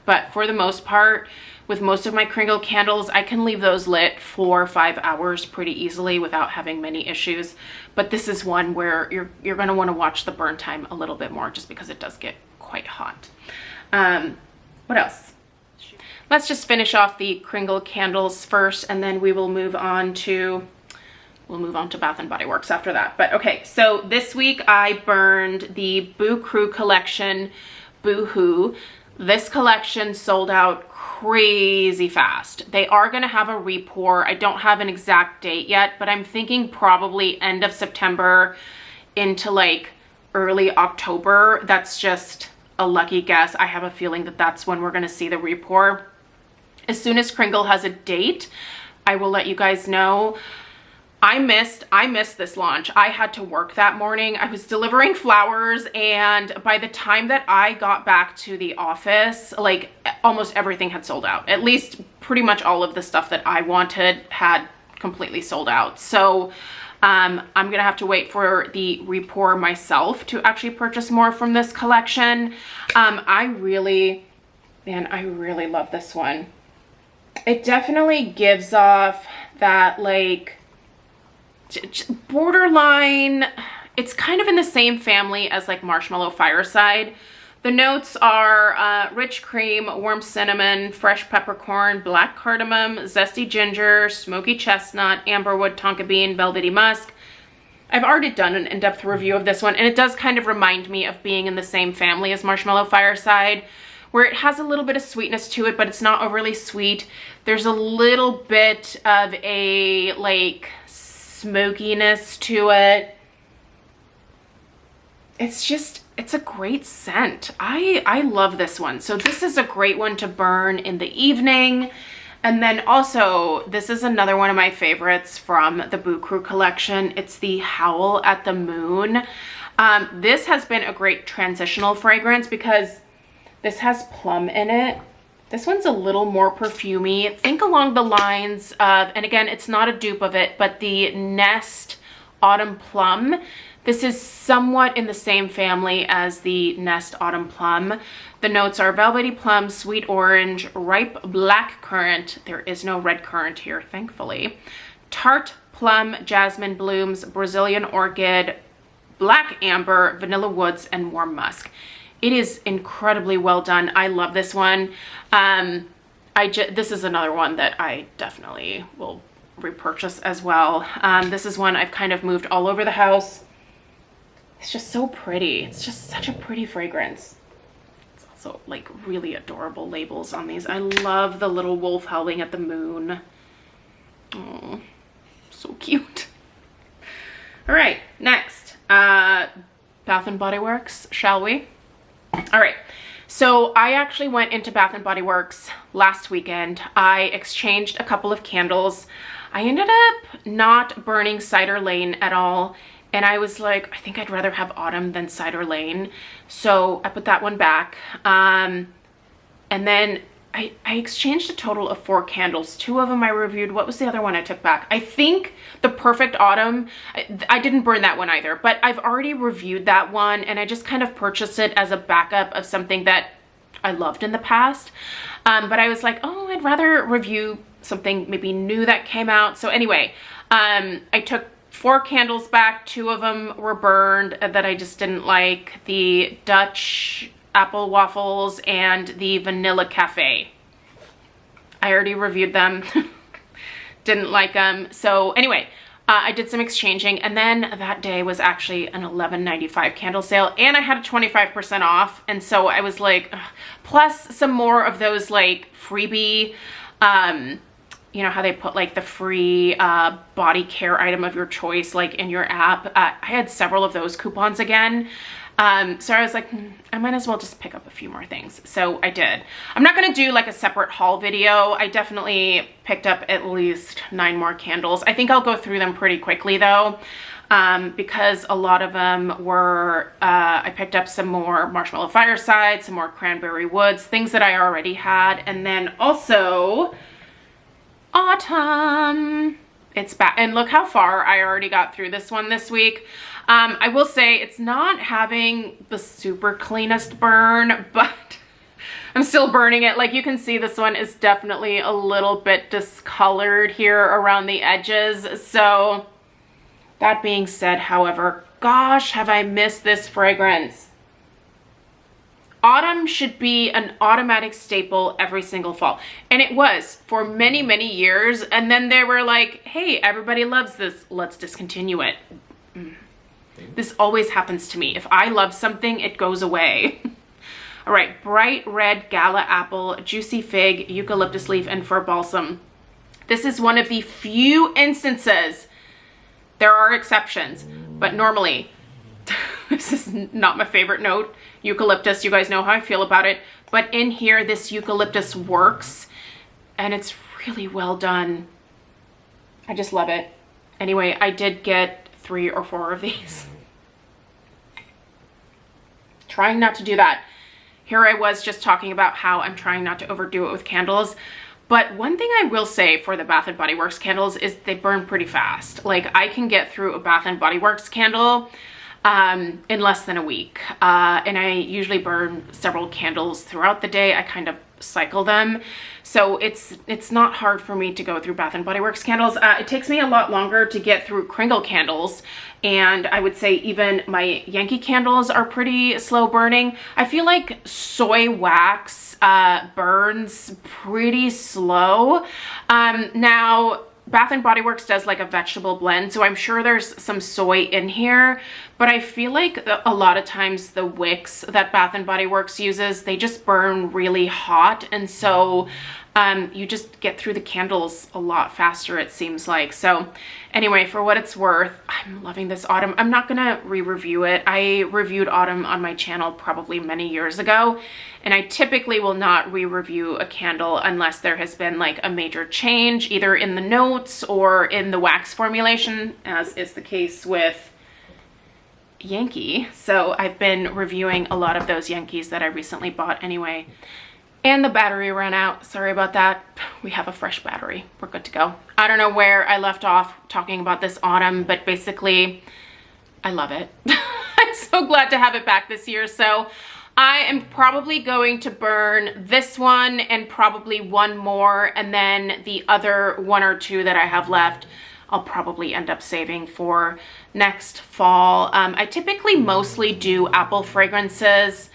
But for the most part, with most of my Kringle candles, I can leave those lit for 5 hours pretty easily without having many issues. But this is one where you're going to want to watch the burn time a little bit more, just because it does get quite hot. What else? Let's just finish off the Kringle candles first, and then we will move on to Bath and Body Works after that. But okay, so this week I burned the Boo Crew collection, Boohoo. This collection sold out crazy fast. They are going to have a repour. I don't have an exact date yet, but I'm thinking probably end of September into like early October. That's just a lucky guess. I have a feeling that that's when we're going to see the repour. As soon as Kringle has a date, I will let you guys know. I missed this launch. I had to work that morning. I was delivering flowers, and by the time that I got back to the office, like almost everything had sold out. At least pretty much all of the stuff that I wanted had completely sold out. So I'm gonna have to wait for the repour myself to actually purchase more from this collection. I really love this one. It definitely gives off that like borderline, it's kind of in the same family as like Marshmallow Fireside. The notes are rich cream, warm cinnamon, fresh peppercorn, black cardamom, zesty ginger, smoky chestnut, amberwood, tonka bean, velvety musk. I've already done an in-depth review of this one, and it does kind of remind me of being in the same family as Marshmallow Fireside, where it has a little bit of sweetness to it, but it's not overly sweet. There's a little bit of a like smokiness to it. It's a great scent. I love this one. So this is a great one to burn in the evening. And then also, this is another one of my favorites from the Boo Crew collection. It's the Howl at the Moon. This has been a great transitional fragrance because this has plum in it. This one's a little more perfumey. Think along the lines of, and again, it's not a dupe of it, but the Nest Autumn Plum. This is somewhat in the same family as the Nest Autumn Plum. The notes are velvety plum, sweet orange, ripe black currant. There is no red currant here, thankfully. Tart plum, jasmine blooms, Brazilian orchid, black amber, vanilla woods, and warm musk. It is incredibly well done. I love this one. This is another one that I definitely will repurchase as well. This is one I've kind of moved all over the house. It's just so pretty. It's just such a pretty fragrance. It's also like really adorable labels on these. I love the little wolf howling at the moon. Oh, so cute. All right, next, Bath and Body Works, shall we? All right, so I actually went into Bath and Body Works last weekend. I exchanged a couple of candles. I ended up not burning Cider Lane at all. And I was like, I think I'd rather have Autumn than Cider Lane. So I put that one back. And then I exchanged a total of 4 candles. 2 of them I reviewed. What was the other one I took back? I think the Perfect Autumn. I didn't burn that one either, but I've already reviewed that one, and I just kind of purchased it as a backup of something that I loved in the past. But I was like, oh, I'd rather review something maybe new that came out. So anyway, I took 4 candles back. 2 of them were burned that I just didn't like. The Dutch apple waffles and the vanilla cafe. I already reviewed them. Didn't like them. So anyway, I did some exchanging, and then that day was actually an $11.95 candle sale, and I had a 25% off. And so I was like, ugh. Plus some more of those like freebie, you know how they put like the free body care item of your choice like in your app. I had several of those coupons again. So I was like, I might as well just pick up a few more things. So I did. I'm not going to do like a separate haul video. I definitely picked up at least 9 more candles. I think I'll go through them pretty quickly though, because a lot of them were, I picked up some more Marshmallow Fireside, some more Cranberry Woods, things that I already had. And then also Autumn. It's back, and look how far I already got through this one this week. I will say it's not having the super cleanest burn, but I'm still burning it. Like you can see, this one is definitely a little bit discolored here around the edges. So that being said, however, gosh, have I missed this fragrance. Autumn should be an automatic staple every single fall. And it was for many, many years. And then they were like, hey, everybody loves this. Let's discontinue it. This always happens to me. If I love something, it goes away. All right, Bright Red Gala Apple, Juicy Fig, Eucalyptus Leaf, and Fir Balsam. This is one of the few instances, there are exceptions, but normally, this is not my favorite note. Eucalyptus, you guys know how I feel about it. But in here, this eucalyptus works, and it's really well done. I just love it. Anyway, I did get 3 or 4 of these. Trying not to do that. Here I was just talking about how I'm trying not to overdo it with candles. But one thing I will say for the Bath & Body Works candles is they burn pretty fast. Like I can get through a Bath & Body Works candle in less than a week. And I usually burn several candles throughout the day. I kind of cycle them. So it's not hard for me to go through Bath & Body Works candles. It takes me a lot longer to get through Kringle candles. And I would say even my Yankee candles are pretty slow burning. I feel like soy wax burns pretty slow. Now, Bath & Body Works does like a vegetable blend, so I'm sure there's some soy in here, but I feel like a lot of times the wicks that Bath & Body Works uses, they just burn really hot, and so you just get through the candles a lot faster, it seems like. So anyway, for what it's worth, I'm loving this Autumn. I'm not gonna re-review it. I reviewed Autumn on my channel probably many years ago, and I typically will not re-review a candle unless there has been like a major change, either in the notes or in the wax formulation, as is the case with Yankee. So I've been reviewing a lot of those Yankees that I recently bought anyway. And the battery ran out. Sorry about that. We have a fresh battery. We're good to go. I don't know where I left off talking about this Autumn, but basically, I love it. I'm so glad to have it back this year. So I am probably going to burn this one and probably one more, and then the other 1 or 2 that I have left, I'll probably end up saving for next fall. I typically mostly do apple fragrances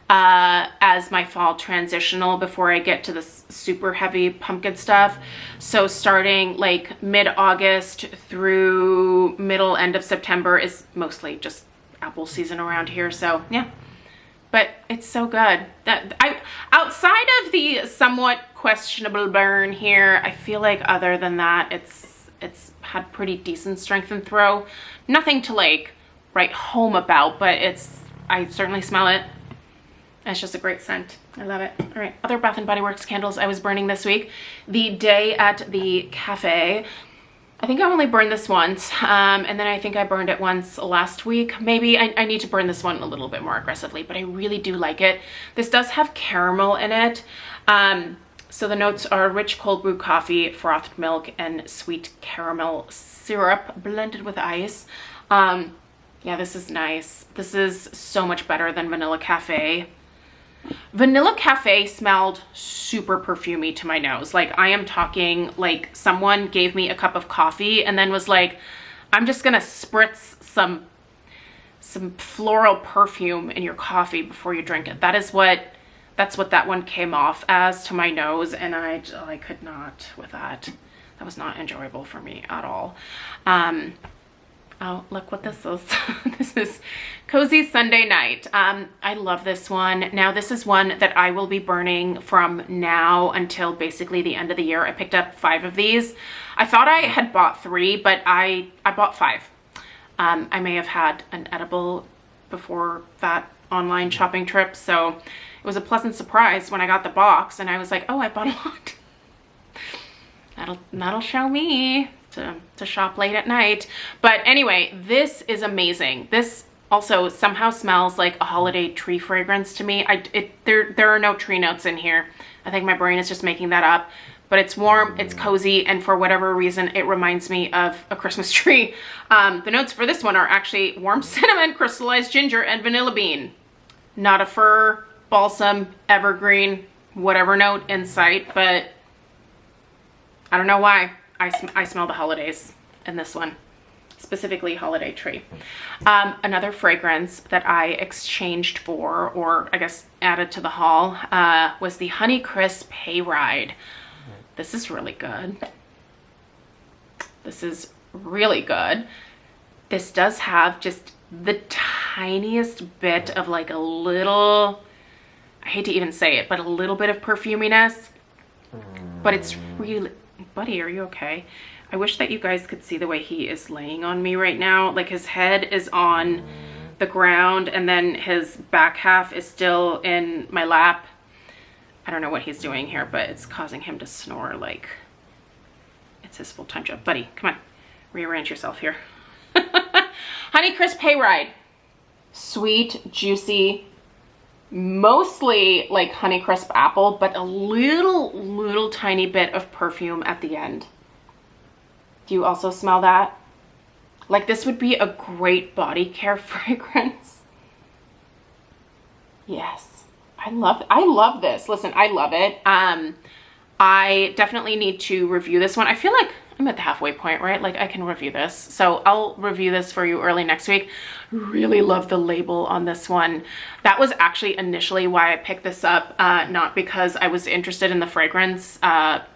as my fall transitional before I get to the super heavy pumpkin stuff. So starting like mid-August through end of September is mostly just apple season around here. So yeah, but it's so good. Outside of the somewhat questionable burn here, I feel like other than that, it's had pretty decent strength and throw. Nothing to like write home about, but I certainly smell it. It's just a great scent. I love it. All right, other Bath & Body Works candles I was burning this week. The Day at the Cafe. I think I only burned this once, and then I think I burned it once last week. Maybe I need to burn this one a little bit more aggressively, but I really do like it. This does have caramel in it. So the notes are rich cold brew coffee, frothed milk, and sweet caramel syrup blended with ice. Yeah, this is nice. This is so much better than Vanilla Cafe. Vanilla Cafe smelled super perfumey to my nose. Like, I am talking like someone gave me a cup of coffee and then was like, I'm just gonna spritz some floral perfume in your coffee before you drink it. That's what that one came off as to my nose, and I could not with that. That was not enjoyable for me at all. Oh, look what this is. This is Cozy Sunday Night. I love this one. Now, this is one that I will be burning from now until basically the end of the year. I picked up 5 of these. I thought I had bought 3, but I bought 5. I may have had an edible before that online shopping trip, so it was a pleasant surprise when I got the box and I was like, oh, I bought a lot. That'll show me to shop late at night. But anyway, this is amazing. This also somehow smells like a holiday tree fragrance to me. There are no tree notes in here. I think my brain is just making that up. But it's warm, it's cozy, and for whatever reason, it reminds me of a Christmas tree. The notes for this one are actually warm cinnamon, crystallized ginger, and vanilla bean. Not a fir, balsam, evergreen, whatever note in sight, but I don't know why. I smell the holidays in this one, specifically holiday tree. Another fragrance that I exchanged for, or I guess added to the haul, was the Honey Crisp Hayride. This is really good. This is really good. This does have just the tiniest bit of like a little, I hate to even say it, but a little bit of perfuminess. But it's really, buddy, are you okay? I wish that you guys could see the way he is laying on me right now. Like, his head is on the ground and then his back half is still in my lap. I don't know what he's doing here, but it's causing him to snore like it's his full-time job. Buddy, come on, rearrange yourself here. Honey Crisp Hayride. Sweet, juicy, mostly like Honey Crisp apple, but a little tiny bit of perfume at the end. Do you also smell that? Like, this would be a great body care fragrance. Yes. I love this. Listen, I love it. I definitely need to review this one. I feel like I'm at the halfway point, right? Like, I can review this. So I'll review this for you early next week. Really love the label on this one. That was actually initially why I picked this up, not because I was interested in the fragrance.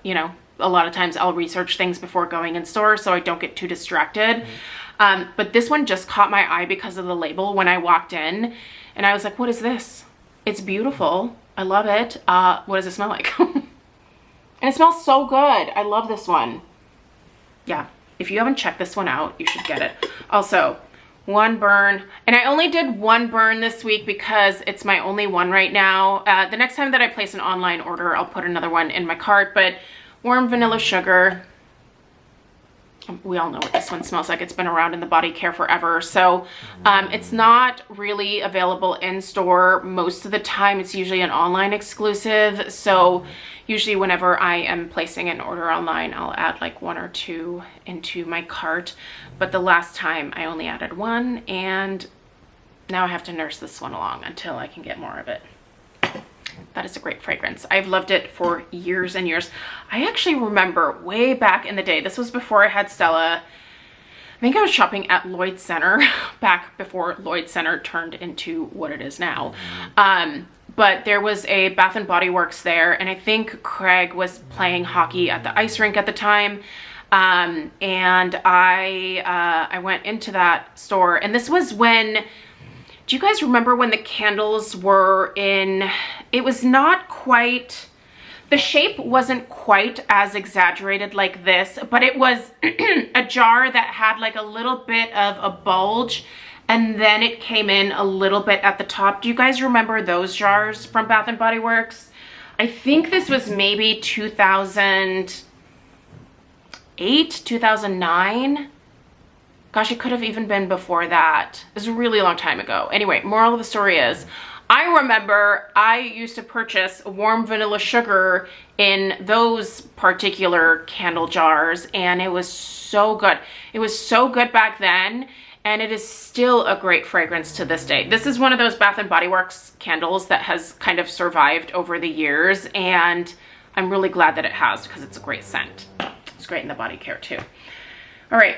You know, a lot of times I'll research things before going in store so I don't get too distracted. But this one just caught my eye because of the label when I walked in, and I was like, what is this? It's beautiful. I love it. What does it smell like? And it smells so good. I love this one. Yeah, if you haven't checked this one out, you should get it. Also, one burn, and I only did one burn this week because it's my only one right now. The next time that I place an online order, I'll put another one in my cart, but warm vanilla sugar. We all know what this one smells like. It's been around in the body care forever. So it's not really available in store most of the time. It's usually an online exclusive. So usually whenever I am placing an order online, I'll add like 1 or 2 into my cart. But the last time I only added 1, and now I have to nurse this one along until I can get more of it. That is a great fragrance. I've loved it for years and years. I actually remember way back in the day, this was before I had Stella. I think I was shopping at Lloyd Center back before Lloyd Center turned into what it is now. But there was a Bath and Body Works there, and I think Craig was playing hockey at the ice rink at the time. And I went into that store, and this was when, do you guys remember when the candles were in, it was not quite, the shape wasn't quite as exaggerated like this, but it was a jar that had like a little bit of a bulge, and then it came in a little bit at the top. Do you guys remember those jars from Bath and Body Works? I think this was maybe 2008, 2009. Gosh, it could have even been before that. It was a really long time ago. Anyway, moral of the story is I remember I used to purchase warm vanilla sugar in those particular candle jars, and it was so good. It was so good back then, and it is still a great fragrance to this day. This is one of those Bath & Body Works candles that has kind of survived over the years, and I'm really glad that it has because it's a great scent. It's great in the body care too. All right,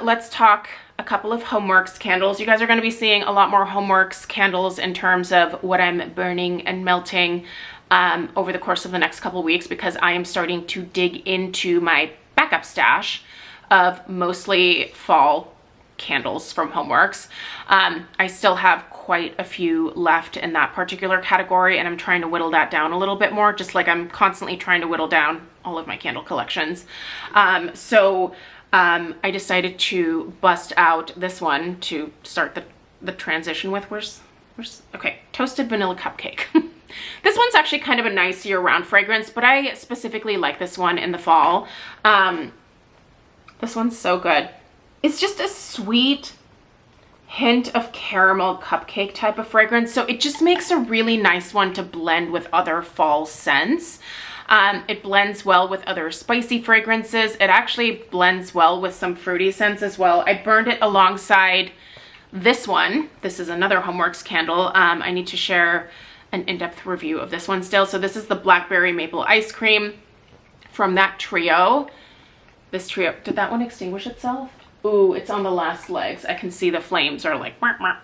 let's talk a couple of HomeWorx candles. You guys are going to be seeing a lot more HomeWorx candles in terms of what I'm burning and melting over the course of the next couple weeks, because I am starting to dig into my backup stash of mostly fall candles from HomeWorx. I still have quite a few left in that particular category, and I'm trying to whittle that down a little bit more, just like I'm constantly trying to whittle down all of my candle collections. I decided to bust out this one to start the transition with. Okay, Toasted Vanilla Cupcake. This one's actually kind of a nice year-round fragrance, but I specifically like this one in the fall. This one's so good. It's just a sweet hint of caramel cupcake type of fragrance, so it just makes a really nice one to blend with other fall scents. It blends well with other spicy fragrances. It actually blends well with some fruity scents as well. I burned it alongside this one. This is another HomeWorx candle. I need to share an in-depth review of this one still. So this is the Blackberry Maple Ice Cream from that trio. This trio, did that one extinguish itself? Ooh, it's on the last legs. I can see the flames are like, wah, wah.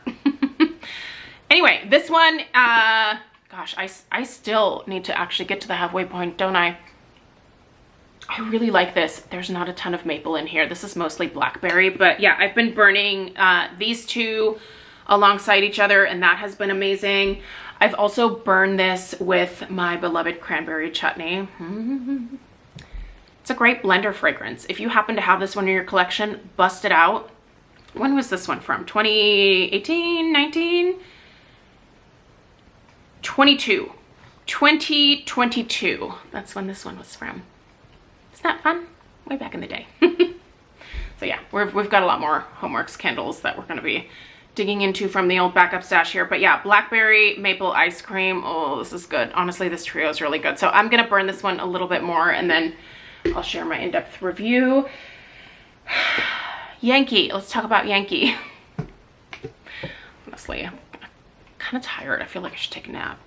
Anyway, this one, gosh, I still need to actually get to the halfway point, don't I? I really like this. There's not a ton of maple in here. This is mostly blackberry, but yeah, I've been burning these two alongside each other, and that has been amazing. I've also burned this with my beloved cranberry chutney. It's a great blender fragrance. If you happen to have this one in your collection, bust it out. When was this one from? 2018, 19? 2022. That's when this one was from. Isn't that fun? Way back in the day. So yeah, we've got a lot more HomeWorx candles that we're going to be digging into from the old backup stash here. But yeah, Blackberry Maple Ice Cream. Oh, this is good. Honestly, this trio is really good. So I'm going to burn this one a little bit more, and then I'll share my in-depth review. Yankee. Let's talk about Yankee. Honestly, I'm kind of tired. I feel like I should take a nap.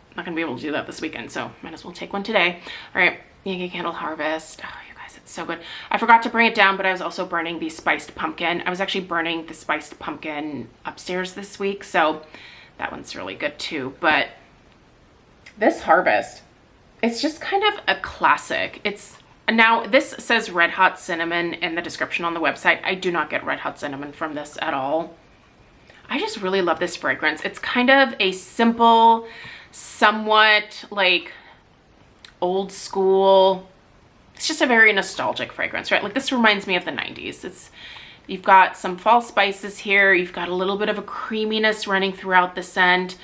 I'm not gonna be able to do that this weekend, so might as well take one today. All right, Yankee Candle Harvest. Oh, you guys, it's so good. I forgot to bring it down, but I was also burning the spiced pumpkin. I was actually burning the spiced pumpkin upstairs this week, so that one's really good too. But this Harvest, it's just kind of a classic. Now, this says Red Hot Cinnamon in the description on the website. I do not get Red Hot Cinnamon from this at all. I just really love this fragrance. It's kind of a simple, somewhat like old school. It's just a very nostalgic fragrance, right? Like this reminds me of the 90s. You've got some fall spices here. You've got a little bit of a creaminess running throughout the scent.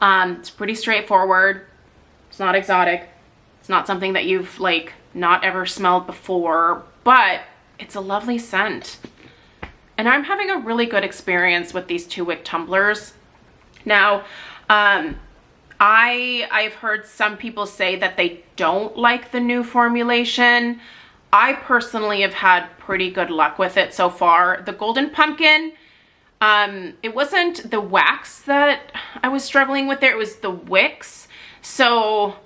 It's pretty straightforward. It's not exotic. It's not something that you've like not ever smelled before, but it's a lovely scent. And I'm having a really good experience with these 2-wick tumblers. Now, I've heard some people say that they don't like the new formulation. I personally have had pretty good luck with it so far. The Golden Pumpkin, it wasn't the wax that I was struggling with there, it was the wicks. So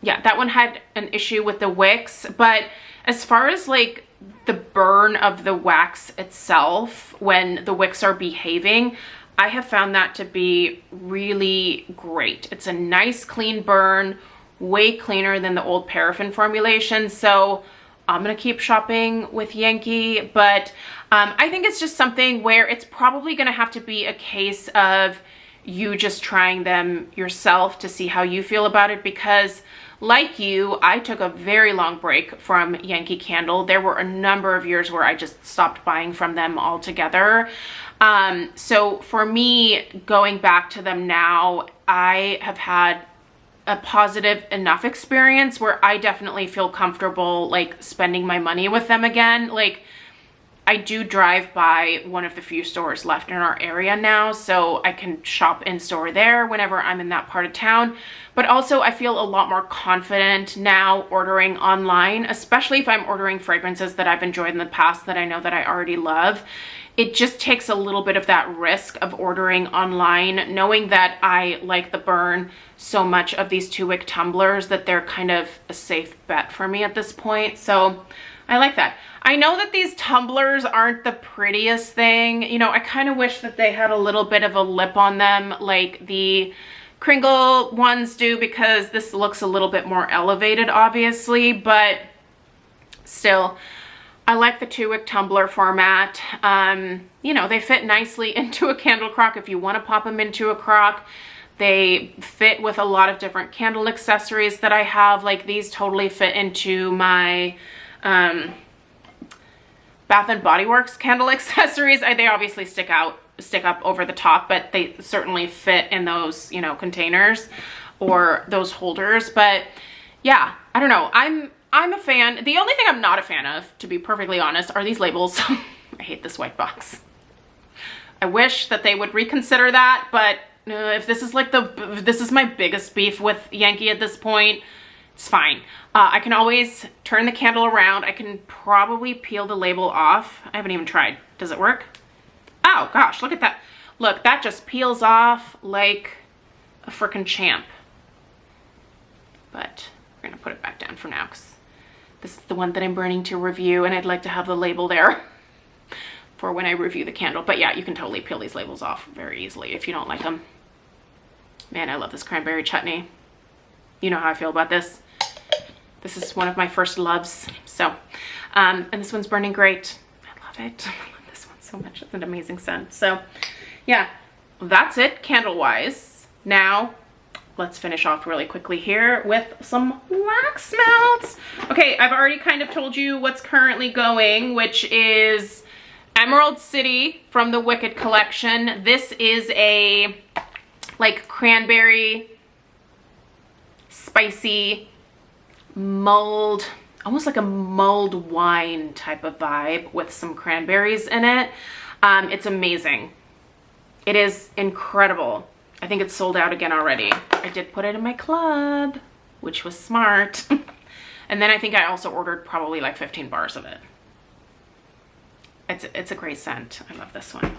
yeah, that one had an issue with the wicks, but as far as like the burn of the wax itself when the wicks are behaving, I have found that to be really great. It's a nice clean burn, way cleaner than the old paraffin formulation. So I'm gonna keep shopping with Yankee, but I think it's just something where it's probably gonna have to be a case of you just trying them yourself to see how you feel about it, because like you, I took a very long break from Yankee Candle. There were a number of years where I just stopped buying from them altogether. So for me, going back to them now, I have had a positive enough experience where I definitely feel comfortable like spending my money with them again. Like I do drive by one of the few stores left in our area now, so I can shop in store there whenever I'm in that part of town. But also I feel a lot more confident now ordering online, especially if I'm ordering fragrances that I've enjoyed in the past that I know that I already love. It just takes a little bit of that risk of ordering online, knowing that I like the burn so much of these 2-wick tumblers that they're kind of a safe bet for me at this point. So I like that. I know that these tumblers aren't the prettiest thing. You know, I kind of wish that they had a little bit of a lip on them like the Kringle ones do, because this looks a little bit more elevated, obviously, but still, I like the 2-wick tumbler format. You know, they fit nicely into a candle crock if you want to pop them into a crock. They fit with a lot of different candle accessories that I have. Like these totally fit into my Bath and Body Works candle accessories. They obviously stick up over the top, but they certainly fit in those, you know, containers or those holders. But yeah, I don't know. I'm a fan. The only thing I'm not a fan of, to be perfectly honest, are these labels. I hate this white box. I wish that they would reconsider that, but if this is like this is my biggest beef with Yankee at this point, it's fine. I can always turn the candle around. I can probably peel the label off. I haven't even tried. Does it work? Oh gosh, look at that. Look, that just peels off like a frickin' champ. But we're gonna put it back down for now because this is the one that I'm burning to review, and I'd like to have the label there for when I review the candle. But yeah, you can totally peel these labels off very easily if you don't like them. Man, I love this cranberry chutney. You know how I feel about this. This is one of my first loves. So, and this one's burning great. I love it. I love this one so much. It's an amazing scent. So yeah, that's it candle-wise. Now, let's finish off really quickly here with some wax melts. Okay, I've already kind of told you what's currently going, which is Emerald City from the Wicked collection. This is a like cranberry, spicy, mulled, almost like a mulled wine type of vibe with some cranberries in it. It's amazing. It is incredible. I think it's sold out again already. I did put it in my club, which was smart. And then I think I also ordered probably like 15 bars of it. It's a great scent. I love this one.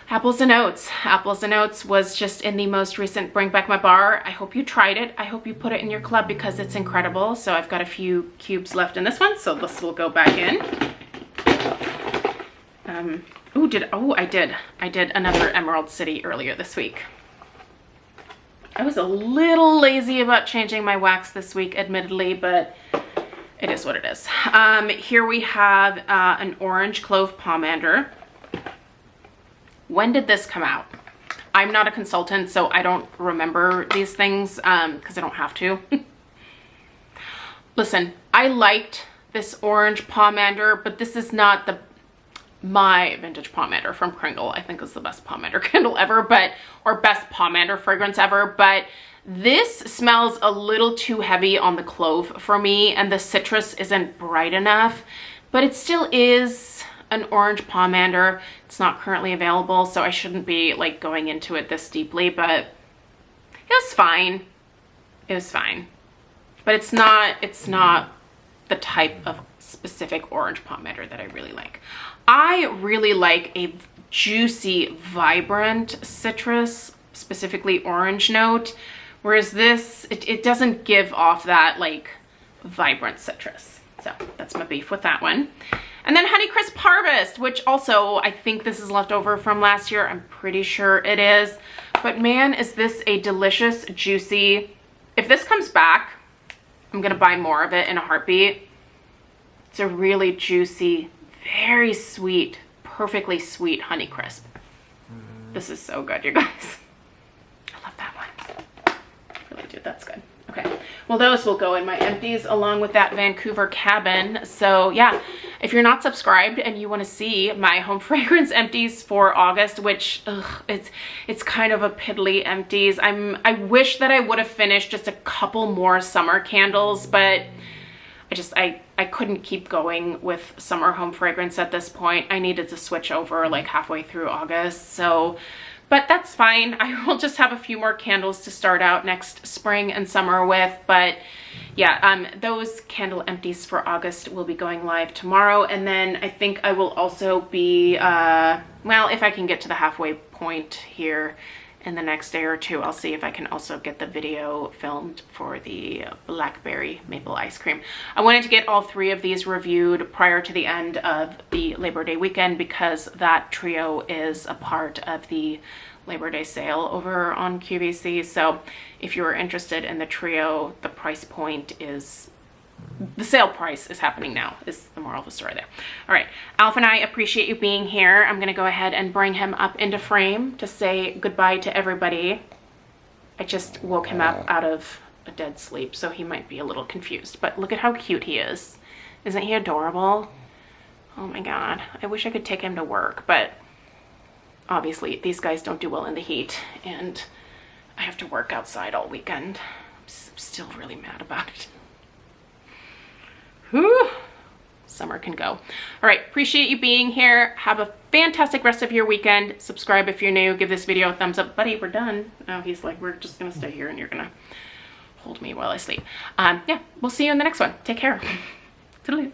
Apples and Oats. Apples and Oats was just in the most recent Bring Back My Bar. I hope you tried it. I hope you put it in your club because it's incredible. So I've got a few cubes left in this one, so this will go back in. I did another Emerald City earlier this week. I was a little lazy about changing my wax this week, admittedly, but it is what it is. Here we have an orange clove pomander. When did this come out? I'm not a consultant, so I don't remember these things because I don't have to. Listen, I liked this orange pomander, but this is not my vintage pomander from Kringle. I think is the best pomander candle ever, or best pomander fragrance ever, but this smells a little too heavy on the clove for me, and the citrus isn't bright enough, but it still is an orange pomander. It's not currently available, so I shouldn't be like going into it this deeply, but it was fine. It was fine. But it's not the type of specific orange pomander that I really like. I really like a juicy, vibrant citrus, specifically orange note, whereas this, it doesn't give off that like vibrant citrus. So that's my beef with that one. And then Honeycrisp Harvest, which also I think this is left over from last year. I'm pretty sure it is. But man, is this a delicious, juicy, if this comes back, I'm gonna buy more of it in a heartbeat. It's a really juicy, very sweet, perfectly sweet Honeycrisp. This is so good, you guys. I love that one. Really do, that's good. Okay, well those will go in my empties along with that Vancouver Cabin. So yeah, if you're not subscribed and you want to see my home fragrance empties for August, which it's kind of a piddly empties. I wish that I would have finished just a couple more summer candles, but I couldn't keep going with summer home fragrance at this point. I needed to switch over like halfway through August. So, but that's fine. I will just have a few more candles to start out next spring and summer with. But yeah, those candle empties for August will be going live tomorrow. And then I think I will also be, well, if I can get to the halfway point here in the next day or two, I'll see if I can also get the video filmed for the blackberry maple ice cream. I wanted to get all 3 of these reviewed prior to the end of the Labor Day weekend because that trio is a part of the Labor Day sale over on QVC. So if you're interested in the trio, the price point is, the sale price is happening now, is the moral of the story there. All right, Alf and I appreciate you being here. I'm gonna go ahead and bring him up into frame to say goodbye to everybody. I just woke him up out of a dead sleep, so he might be a little confused, but look at how cute he is. Isn't he adorable? Oh my God, I wish I could take him to work, but obviously these guys don't do well in the heat, and I have to work outside all weekend. I'm still really mad about it. Whew. Summer can go. All right, appreciate you being here. Have a fantastic rest of your weekend. Subscribe if you're new. Give this video a thumbs up. Buddy, we're done. Oh, he's like, we're just gonna stay here and you're gonna hold me while I sleep. Yeah, we'll see you in the next one. Take care. Toodaloo.